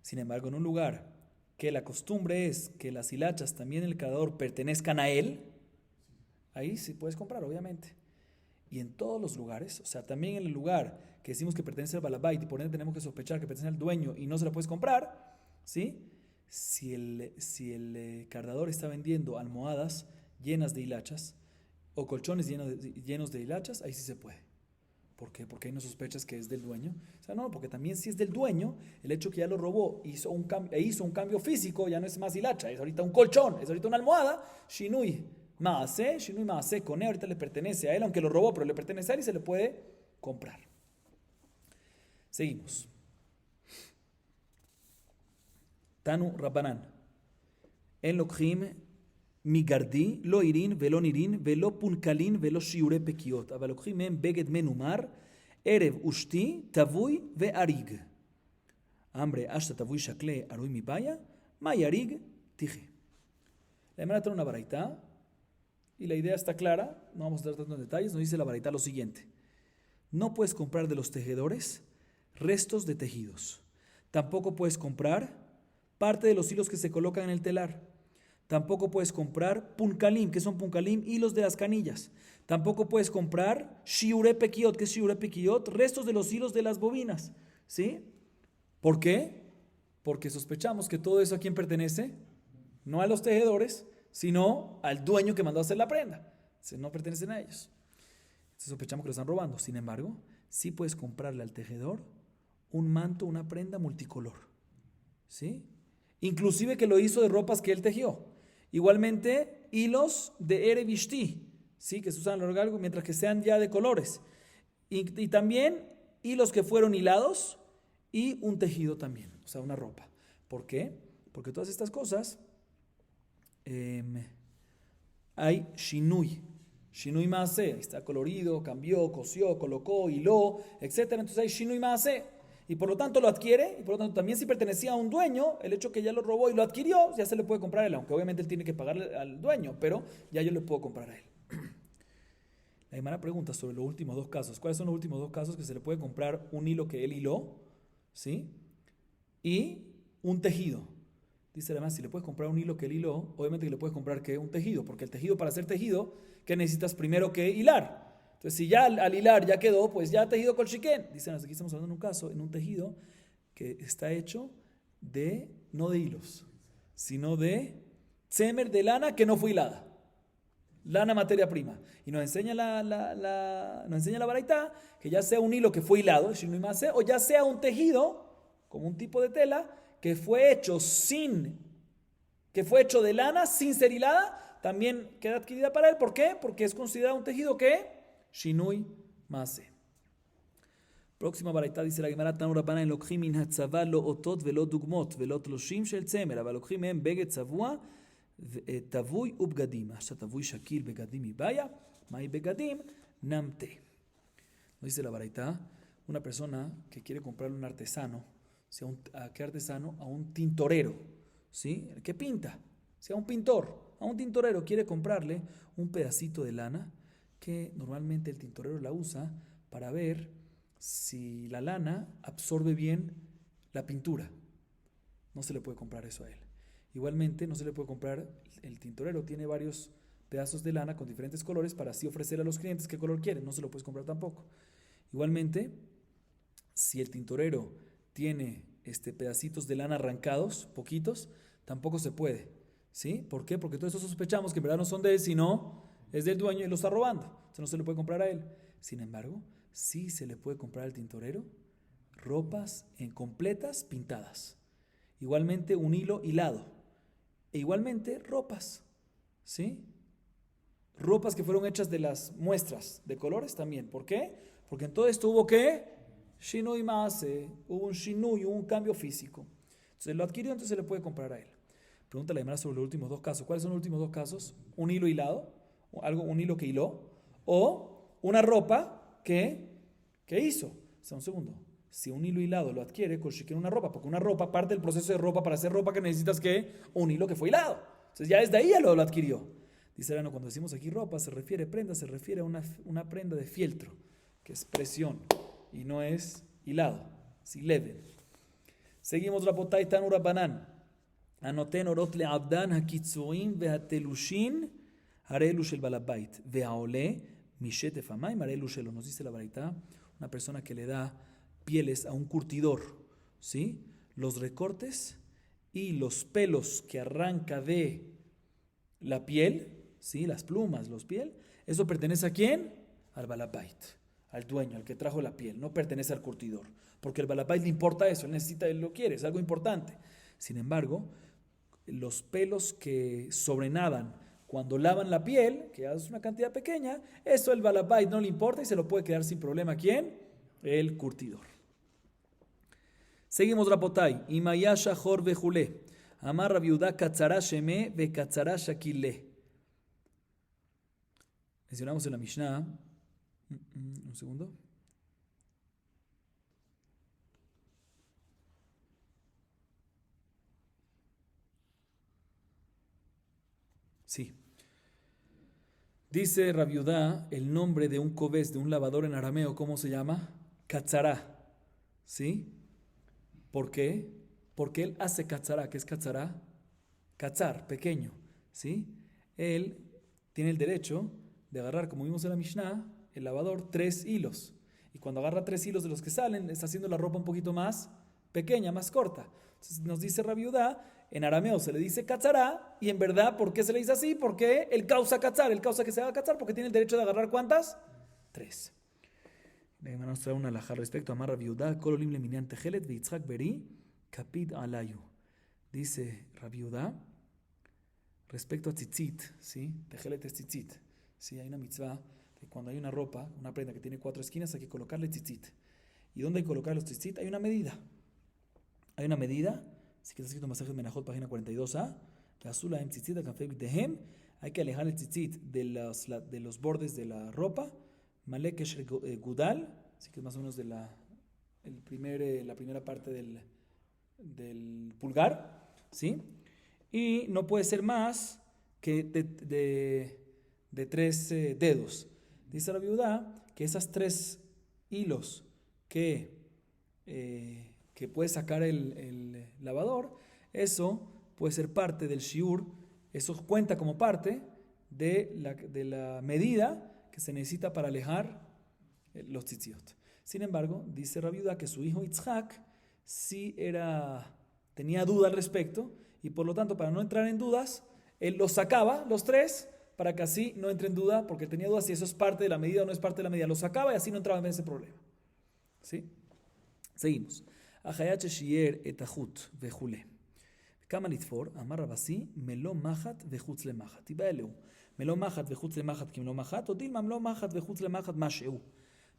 Sin embargo, en un lugar que la costumbre es que las hilachas también el cardador pertenezcan a él, ahí sí puedes comprar, obviamente. Y en todos los lugares, o sea, también en el lugar que decimos que pertenece al balabait y por ende tenemos que sospechar que pertenece al dueño y no se la puedes comprar, ¿sí? Si el cardador está vendiendo almohadas llenas de hilachas o colchones llenos de hilachas, ahí sí se puede. ¿Por qué? Porque ahí no sospechas que es del dueño. O sea, no, porque también si es del dueño, el hecho que ya lo robó hizo un cambio físico, ya no es más hilacha, es ahorita un colchón, es ahorita una almohada, shinui maase, kone, ahorita le pertenece a él, aunque lo robó, pero le pertenece a él y se le puede comprar. Seguimos. Tanu Rabbanan. En Lokjim migardi, lo irin, velo nirin, velo punkalin, velo shiure pekiot. אבל לוקחים מהם בגד מנומר, ערב ושתי, תבוי ואריג. Hambre, hasta tavui shakle, arui mi baya, ma yarig, tije. La Gemara trae una baraita, y la idea está clara, no vamos a dar tantos detalles, nos dice la baraita lo siguiente. No puedes comprar de los tejedores restos de tejidos. Tampoco puedes comprar parte de los hilos que se colocan en el telar. Tampoco puedes comprar punkalim. ¿Qué son punkalim? Hilos de las canillas. Tampoco puedes comprar shiure pekiot. ¿Qué es shiure pekiot? Restos de los hilos de las bobinas. ¿Sí? ¿Por qué? Porque sospechamos que todo eso a quién pertenece. No a los tejedores, sino al dueño que mandó a hacer la prenda. No pertenecen a ellos. Entonces sospechamos que lo están robando. Sin embargo, sí puedes comprarle al tejedor un manto, una prenda multicolor. ¿Sí? Inclusive que lo hizo de ropas que él tejió. Igualmente, hilos de erevishti, ¿sí? Que se usan a lo largo mientras que sean ya de colores. Y también hilos que fueron hilados y un tejido también, o sea, una ropa. ¿Por qué? Porque todas estas cosas hay shinui maase, está colorido, cambió, cosió, colocó, hiló, etc. Entonces hay shinui maase. Y por lo tanto lo adquiere, y por lo tanto también si pertenecía a un dueño, el hecho que ya lo robó y lo adquirió, ya se le puede comprar a él, aunque obviamente él tiene que pagarle al dueño, pero ya yo le puedo comprar a él. La Gemara pregunta sobre los últimos dos casos. ¿Cuáles son los últimos dos casos que se le puede comprar un hilo que él hiló? ¿Sí? Y un tejido. Dice además, si le puedes comprar un hilo que él hiló, obviamente que le puedes comprar ¿qué? Un tejido, porque el tejido para hacer tejido, ¿qué necesitas primero que hilar? Entonces, si ya al hilar ya quedó, pues ya tejido con shiken. Dicen, aquí estamos hablando de un caso, en un tejido que está hecho no de hilos, sino de tzemer de lana que no fue hilada. Lana, materia prima. Y nos enseña nos enseña la baraita que ya sea un hilo que fue hilado, o ya sea un tejido, como un tipo de tela, que fue hecho sin que fue hecho de lana sin ser hilada, también queda adquirida para él. ¿Por qué? Porque es considerado un tejido que Shinui Maase. Próxima baraita dice la Gemara Tanu Rabbanan lוקחים מן הצבא לא אותות ולא דוגמות ולא תלושים של צמר, אבל לוקחים מהם בגד צבוע תבוי ובגדים. עכשיו תבוי שקיל בגדים מבעיה, מהי בגדים? נמתה. Dice la baraita, una persona que quiere comprarle un artesano, ¿a qué artesano? A un tintorero, ¿sí? El que pinta, sea un pintor, a un tintorero quiere comprarle un pedacito de lana que normalmente el tintorero la usa para ver si la lana absorbe bien la pintura. No se le puede comprar eso a él. Igualmente no se le puede comprar, el tintorero tiene varios pedazos de lana con diferentes colores para así ofrecer a los clientes qué color quieren, no se lo puedes comprar tampoco. Igualmente, si el tintorero tiene pedacitos de lana arrancados, poquitos, tampoco se puede, ¿sí? ¿Por qué? Porque todo eso sospechamos que en verdad no son de él, sino es del dueño y lo está robando, entonces no se le puede comprar a él. Sin embargo, sí se le puede comprar al tintorero ropas completas pintadas, igualmente un hilo hilado, e igualmente ropas, ¿sí? Ropas que fueron hechas de las muestras de colores también. ¿Por qué? Porque en todo esto hubo ¿qué? Shinui Maase, hubo un shinui, hubo un cambio físico. Entonces lo adquirió, entonces se le puede comprar a él. Pregunta la Gemara sobre los últimos dos casos. ¿Cuáles son los últimos dos casos? Un hilo hilado, un hilo que hiló, o una ropa que hizo. O sea, un segundo. Si un hilo hilado lo adquiere, quiere una ropa, porque una ropa, parte del proceso de ropa, para hacer ropa que necesitas ¿qué? Un hilo que fue hilado. Entonces ya desde ahí ya lo adquirió. Dice Arano, cuando decimos aquí ropa, se refiere a una prenda de fieltro, que es presión, y no es hilado, si leven. Seguimos Rabotay Tanu Rabbanan. Anoten orot le'abdan hakitzuim ve'atelushin harelu shel balabait ve'aole mishetef hamayim harelu shelo. Nos dice la baraita, una persona que le da pieles a un curtidor, ¿sí? Los recortes y los pelos que arranca de la piel, ¿sí? Las plumas, los piel, eso pertenece ¿a quién? Al balabait, al dueño, al que trajo la piel, no pertenece al curtidor, porque el balabait le importa eso, él necesita, él lo quiere, es algo importante. Sin embargo, los pelos que sobrenadan cuando lavan la piel, que es una cantidad pequeña, eso el balabait no le importa y se lo puede quedar sin problema. ¿Quién? El curtidor. Seguimos Rapotay. Imaya shachor vejule. Amar Rabbi Yehuda katzara sheme ve katzara shakile. Mencionamos en la Mishnah. Un segundo. Sí. Dice Rabbi Yehuda el nombre de un kobes, de un lavador en arameo, ¿cómo se llama? Katzara. ¿Sí? ¿Por qué? Porque él hace katzara. ¿Qué es katzara? Katzar, pequeño. ¿Sí? Él tiene el derecho de agarrar, como vimos en la Mishnah, el lavador, 3 hilos. Y cuando agarra 3 hilos de los que salen, está haciendo la ropa un poquito más pequeña, más corta. Entonces nos dice Rabbi Yehuda, en arameo se le dice katzara, y en verdad, ¿por qué se le dice así? Porque él causa katzar, él causa que se haga katzar, porque tiene el derecho de agarrar ¿cuántas? 3. Nos trae una alajá respecto a Amar Rabbi Yehuda, Kol olim leminyan tejelet veitzhak beri kapid alayu. Dice Rabbi Yehuda, respecto a tzitzit, ¿sí? Tejelet es tzitzit. Sí, hay una mitzvah que cuando hay una ropa, una prenda que tiene 4 esquinas, hay que colocarle tzitzit. ¿Y dónde hay que colocar los tzitzit? Hay una medida. Hay una medida, si que está escrito en Masejet Menachot, página 42a, hay que alejar el tzitzit de los bordes de la ropa, Malekesh Gudal, así que es más o menos de la primera parte del pulgar, ¿sí? Y no puede ser más que de 3 dedos. Dice la viuda que esas 3 hilos que puede sacar el lavador, eso puede ser parte del shiur, eso cuenta como parte de la medida que se necesita para alejar los tzitziot. Sin embargo, dice Rabbi Yehuda que su hijo Yitzhak sí tenía duda al respecto, y por lo tanto, para no entrar en dudas, él los sacaba, los 3, para que así no entre en duda, porque tenía dudas si eso es parte de la medida o no es parte de la medida. Los sacaba y así no entraba en ese problema. ¿Sí? Seguimos. Achayat shier etahut vejule. Kama litfor, amar Rabasi, melo machat vechutz le machat. Ibaeleu. מלוא מחט וחוץ למחט כמלוא מחט, או דילמה מלוא מחט וחוץ למחט משהו.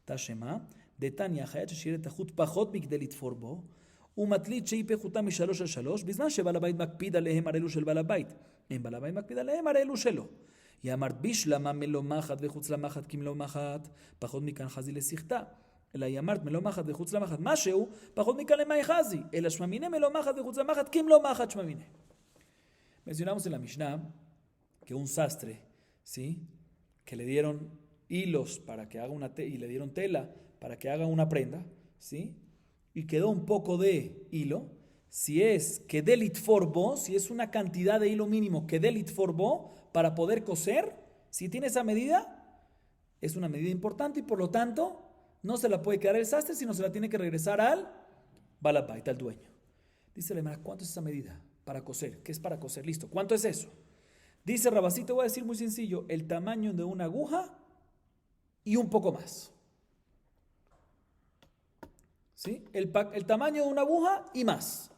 תשמע, דתניא חייב ששירה את החוט פחות מכדי לתפור בו, ומתליט שיפה חוטה משלוש על שלוש, בזמן שבעל הבית מקפיד עליהם הרי אלו של בעל הבית. אם בעל הבית מקפיד עליהם הרי אלו שלו. היא אמרת בישלמה מלוא מחט וחוץ למחט כמלוא מחט, פחות מכאן חזי לסכתה. אלא היא אמרת מלוא מחט וחוץ למחט משהו, פחות מכאן למאי חזי. אלא שממיני מלוא מחט וחוץ למחט כמלוא מחט שממיני. Mencionamos en la Mishnah que un sastre, ¿sí?, que le dieron hilos para que haga una y le dieron tela para que haga una prenda, ¿sí?, y quedó un poco de hilo, si es que de litforbo, si es una cantidad de hilo mínimo que de litforbo para poder coser, si tiene esa medida, es una medida importante y por lo tanto no se la puede quedar el sastre, sino se la tiene que regresar al balabait, al dueño. Dice la Gemara, ¿cuánto es esa medida para coser? ¿Qué es para coser? Listo, ¿cuánto es eso? Dice Rabasí, te voy a decir muy sencillo, el tamaño de una aguja y un poco más. ¿Sí? El tamaño de una aguja y más.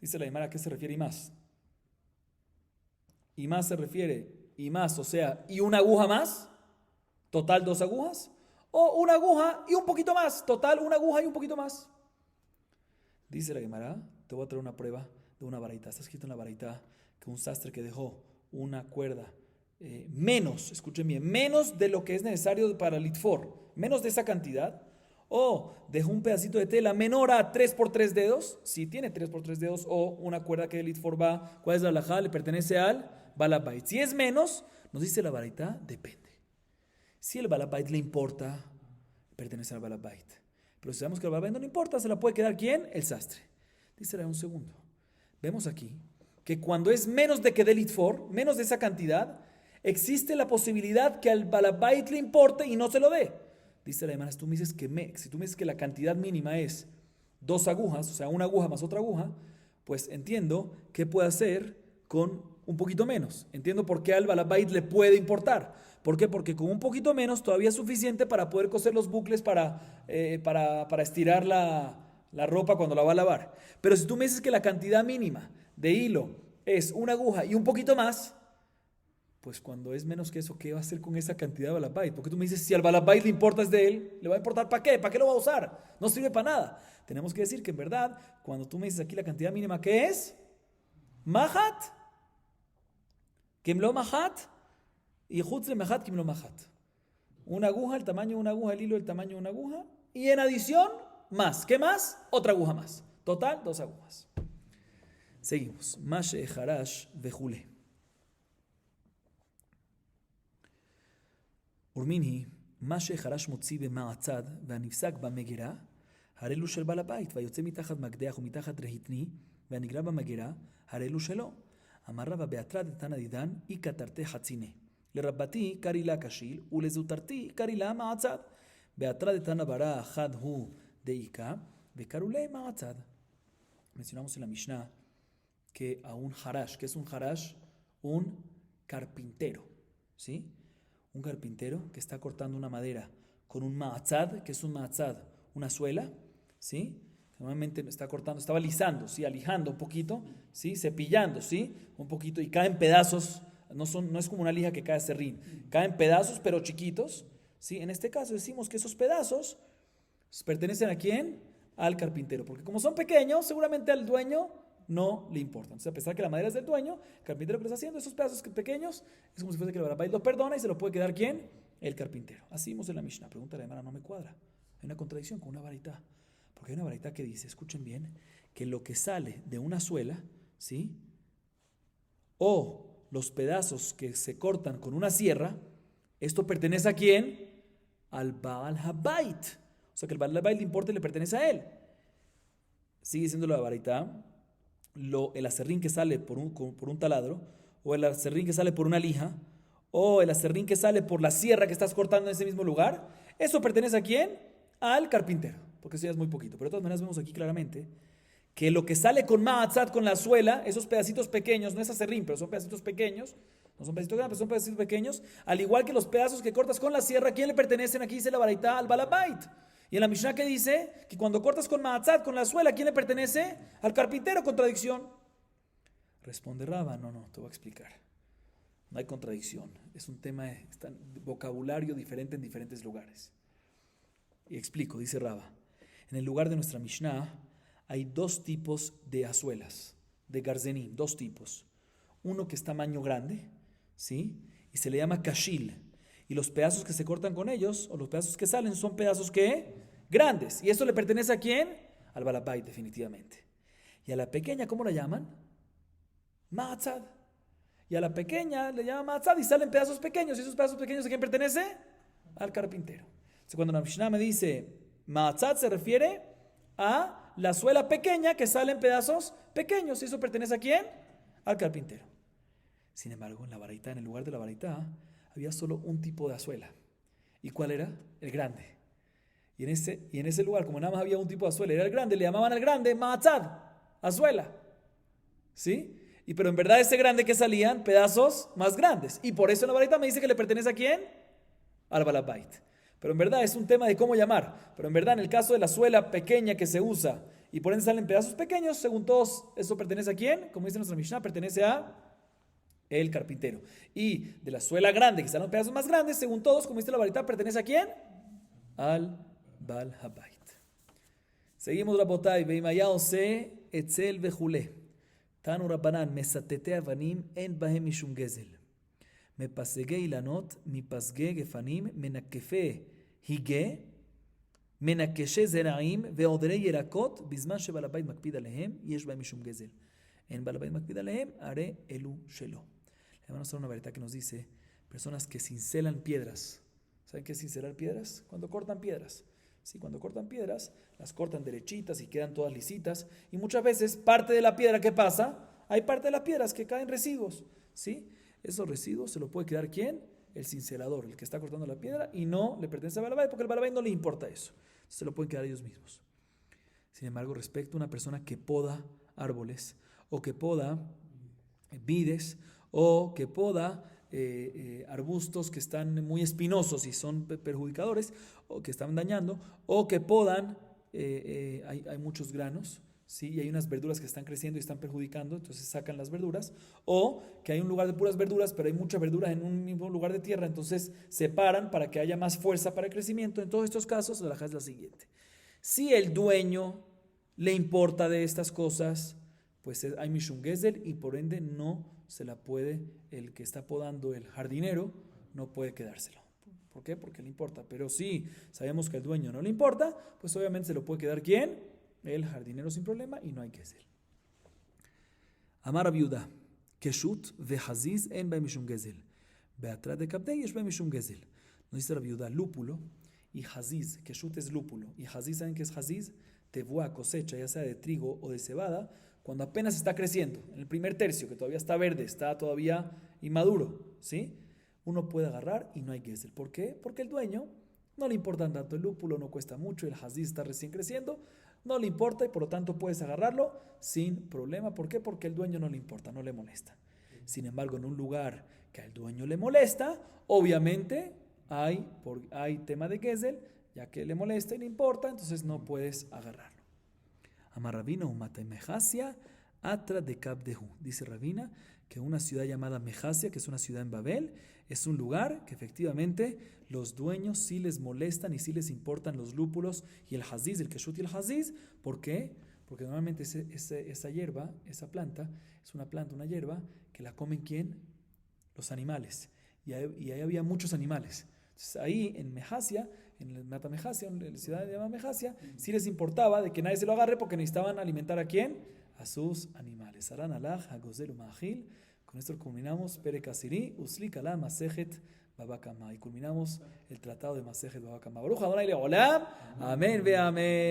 Dice la Gemara, ¿a qué se refiere y más? Y más se refiere, y más, o sea, y una aguja más, total 2 agujas, o una aguja y un poquito más, total una aguja y un poquito más. Dice la Gemara, te voy a traer una prueba de una baraita. Está escrito en la baraita que un sastre que dejó una cuerda menos, escuchen bien, menos de lo que es necesario para litfor, menos de esa cantidad, o dejó un pedacito de tela menor a 3 por 3 dedos, si tiene 3 por 3 dedos, o una cuerda que de litfor va, ¿cuál es la halajá? Le pertenece al balabait. Si es menos, nos dice la baraita, depende. Si el balabait le importa, pertenece al balabait. Pero si sabemos que el balabait no le importa, se la puede quedar ¿quién? El sastre. Dísela un segundo. Vemos aquí que cuando es menos de que de litfor, menos de esa cantidad, existe la posibilidad que al balabait le importe y no se lo dé. Dice la hermana, si tú me dices que la cantidad mínima es 2 agujas, o sea, una aguja más otra aguja, pues entiendo qué puede hacer con un poquito menos. Entiendo por qué al balabait le puede importar. ¿Por qué? Porque con un poquito menos todavía es suficiente para poder coser los bucles para estirar la ropa cuando la va a lavar. Pero si tú me dices que la cantidad mínima de hilo es una aguja y un poquito más, pues cuando es menos que eso, ¿qué va a hacer con esa cantidad de balabait? Porque tú me dices, si al balabait le importa es de él, ¿le va a importar para qué? ¿Para qué lo va a usar? No sirve para nada. Tenemos que decir que en verdad, cuando tú me dices aquí la cantidad mínima, ¿qué es? Mahat, kimlo mahat, y chutz le mahat, kimlo mahat. Una aguja, el tamaño de una aguja, el hilo, el tamaño de una aguja, y en adición, más. ¿Qué más? Otra aguja más. Total, 2 agujas. Seguimos. Mashe harash vejule. ורמין מה שחרש מוציא במעצד והנפסק במגירה, הרי לו של בעל הבית, והיוצא מתחת מקדח ומתחת רהיטני, והנגרע במגירה, הרי לו שלו. אמר רבא בהתרא דתנא דידן, איכא תרתי חציני. לרבתי קרעי לה כשיל, ולזוטרתי קרעי לה מעצד. בהתרא דתנא ברא אחד הוא דאיכא, וקראו ליה מעצד. Mencionamos en la Mishnah que a un harash, ¿qué es un harash? Un carpintero, ¿sí? Un carpintero que está cortando una madera con un ma'atzad, que es un ma'atzad, una suela, ¿sí? Normalmente está cortando, estaba alisando, ¿sí? Alijando un poquito, ¿sí? Cepillando, ¿sí? Un poquito y caen pedazos, no es como una lija que cae serrín, caen pedazos pero chiquitos, ¿sí? En este caso decimos que esos pedazos pertenecen ¿a quién? Al carpintero, porque como son pequeños, seguramente al dueño no le importa. Entonces, a pesar que la madera es del dueño, el carpintero que lo está haciendo, esos pedazos pequeños, es como si fuese que el balabait lo perdona y se lo puede quedar ¿quién? El carpintero. Así vimos en la Mishnah. Pregunta la hermana, no me cuadra. Hay una contradicción con una baraita. Porque hay una baraita que dice, escuchen bien, que lo que sale de una suela, ¿sí? O los pedazos que se cortan con una sierra, esto pertenece ¿a quién? Al Baal Habayit. O sea que el Baal Habayit le importa y le pertenece a él. Sigue diciendo la baraita. El aserrín que sale por un taladro, o el aserrín que sale por una lija, o el aserrín que sale por la sierra que estás cortando en ese mismo lugar, eso pertenece ¿a quién? Al carpintero, porque eso ya es muy poquito. Pero de todas maneras vemos aquí claramente que lo que sale con ma'atzat, con la suela, esos pedacitos pequeños, no es aserrín, pero son pedacitos pequeños, no son pedacitos grandes, pero son pedacitos pequeños, al igual que los pedazos que cortas con la sierra, ¿a quién le pertenecen? Aquí dice la baraita, al balabait. Y en la Mishnah que dice que cuando cortas con ma'atzat, con la suela, ¿a quién le pertenece? Al carpintero, contradicción. Responde Raba, no, te voy a explicar. No hay contradicción. Es un tema de vocabulario diferente en diferentes lugares. Y explico, dice Raba. En el lugar de nuestra Mishnah hay dos tipos de azuelas, de garzenim, dos tipos. Uno que es tamaño grande, ¿sí? Y se le llama kashil. Y los pedazos que se cortan con ellos, o los pedazos que salen, son pedazos que grandes. ¿Y esto le pertenece a quién? Al balabait, definitivamente. Y a la pequeña, ¿cómo la llaman? Ma'atzad. Y a la pequeña le llaman ma'atzad y salen pedazos pequeños. ¿Y esos pedazos pequeños a quién pertenece? Al carpintero. Entonces, cuando la Mishnah me dice ma'atzad, se refiere a la suela pequeña que salen pedazos pequeños. ¿Y eso pertenece a quién? Al carpintero. Sin embargo, en la baraitá, en el lugar de la baraitá, había solo un tipo de azuela. ¿Y cuál era? El grande. Y en ese lugar, como nada más había un tipo de azuela, era el grande, le llamaban al grande ma'atzad, azuela. ¿Sí? Pero en verdad ese grande que salían, pedazos más grandes. Y por eso en la baraitá me dice que le pertenece a quién? Al balabait. Pero en verdad es un tema de cómo llamar. Pero en verdad en el caso de la suela pequeña que se usa y por ende salen pedazos pequeños, según todos, ¿eso pertenece a quién? Como dice nuestra Mishnah, pertenece a el carpintero. Y de la suela grande que salen pedazos más grandes, según todos, como dice la baraitá, ¿pertenece a quién? Al balabait. Seguimos Rabotay. Veimaya ose etzel vejule. Tanu Rabbanan, mesatete avanim en bahem mishum gezel. מפסגי אילנות, מפסגי גפנים, מנקפי היגה, מנקשי זרעים ועודרי ירקות, בזמן שבעל הבית מקפיד עליהם, יש בהם משום גזל. אין בעל הבית מקפיד עליהם, הרי אלו שלו. Le vamos a hacer una verdad que nos dice, personas que cincelan piedras. ¿Saben qué es cincelar piedras? Cuando cortan piedras. Sí, cuando cortan piedras, las cortan derechitas y quedan todas lisitas. Y muchas veces, parte de la piedra, ¿qué pasa? Hay parte de las piedras que caen residuos. ¿Sí? Esos residuos se lo puede quedar ¿quién? El cincelador, el que está cortando la piedra, y no le pertenece al balabait, porque al balabait no le importa eso. Se lo pueden quedar ellos mismos. Sin embargo, respecto a una persona que poda árboles, o que poda vides, o que poda arbustos que están muy espinosos y son perjudicadores, o que están dañando, o que podan, hay muchos granos, ¿sí? Y hay unas verduras que están creciendo y están perjudicando, entonces sacan las verduras, o que hay un lugar de puras verduras, pero hay mucha verdura en un mismo lugar de tierra, entonces separan para que haya más fuerza para el crecimiento. En todos estos casos, la halajá es la siguiente: si el dueño le importa de estas cosas, pues hay mishum gezel y por ende no se la puede, el que está podando, el jardinero, no puede quedárselo. ¿Por qué? Porque le importa. Pero si sabemos que al dueño no le importa, pues obviamente se lo puede quedar ¿quién? El jardinero sin problema, y no hay que hacer. Amar viuda, keshut vehaziz en ba mishum gezel. Beatrás de kabdei es ba mishum gezel. Nos dice la viuda, lúpulo y haziz. Keshut es lúpulo. Y haziz, ¿saben qué es haziz? Tebuá, cosecha, ya sea de trigo o de cebada, cuando apenas está creciendo, en el primer tercio, que todavía está verde, está todavía inmaduro, ¿sí? Uno puede agarrar y no hay gezel. ¿Por qué? Porque el dueño no le importa tanto. El lúpulo no cuesta mucho, el haziz está recién creciendo, no le importa y por lo tanto puedes agarrarlo sin problema. ¿Por qué? Porque el dueño no le importa, no le molesta. Sin embargo, en un lugar que al dueño le molesta, obviamente hay tema de gezel, ya que le molesta y le importa, entonces no puedes agarrarlo. Amar Rabina, umata Mejasia, atra de Kabdehu. Dice Rabina que una ciudad llamada Mejasia, que es una ciudad en Babel, es un lugar que efectivamente los dueños sí les molestan y sí les importan los lúpulos y el haziz, el keshut y el haziz. ¿Por qué? Porque normalmente esa hierba, esa planta, es una planta, una hierba, que la comen ¿quién? Los animales. Y ahí había muchos animales. Entonces ahí en Mejasia, en el Mata Mejasia, en la ciudad de Mejasia, sí les importaba de que nadie se lo agarre porque necesitaban alimentar ¿a quién? A sus animales. Aran alaj, hagozelu mahil. Con esto culminamos Perek Asiri, Usli Kala Masejet Baba Kama. Y culminamos el tratado de Masejet Baba Kama. Baruch Adonai Leolam. Amén ve amén.